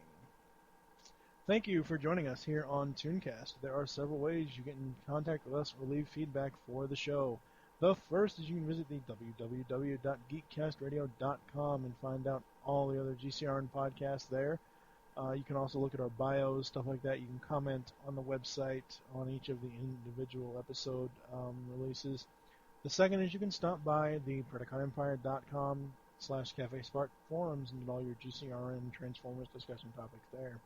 S1: Thank you for joining us here on ToonCast. There are several ways you get in contact with us or leave feedback for the show. The first is you can visit the www.geekcastradio.com and find out all the other GCRN podcasts there. You can also look at our bios, stuff like that. You can comment on the website on each of the individual episode releases. The second is you can stop by the PredaconEmpire.com/CafeSpark forums and get all your GCRN Transformers discussion topics there.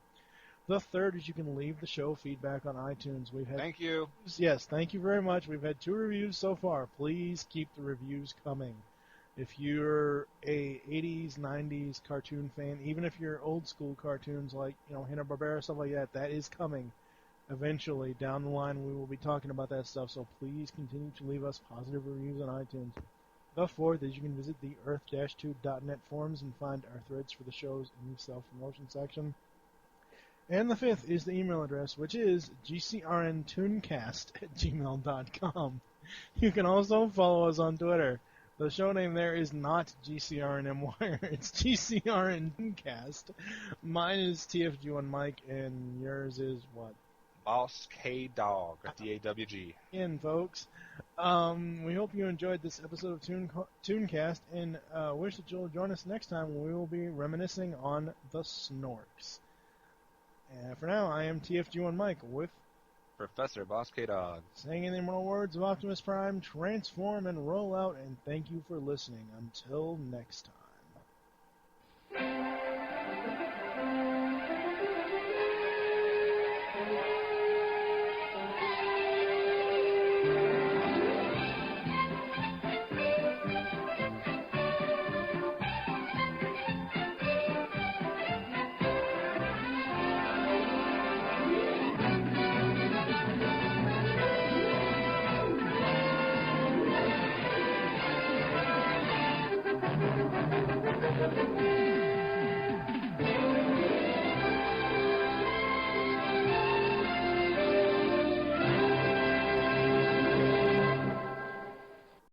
S1: The third is you can leave the show feedback on iTunes.
S2: Thank you.
S1: Yes, thank you very much. We've had 2 reviews so far. Please keep the reviews coming. If you're a 80s, 90s cartoon fan, even if you're old school cartoons like, Hanna-Barbera, stuff like that, that is coming. Eventually, down the line, we will be talking about that stuff, so please continue to leave us positive reviews on iTunes. The fourth is you can visit the earth-2.net forums and find our threads for the shows in the self-promotion section. And the fifth is the email address, which is gcrntooncast@gmail.com. You can also follow us on Twitter. The show name there is not GCRNMWire, it's GCRNcast. Mine is TFG1Mike, and yours is what?
S2: Boss K Dog, DAWG.
S1: In, folks. We hope you enjoyed this episode of ToonCast, and wish that you'll join us next time when we will be reminiscing on the Snorks. And for now, I am TFG1Mike with
S2: Professor Boss K Dog.
S1: saying in the immortal words of Optimus Prime, transform and roll out, and thank you for listening. Until next time.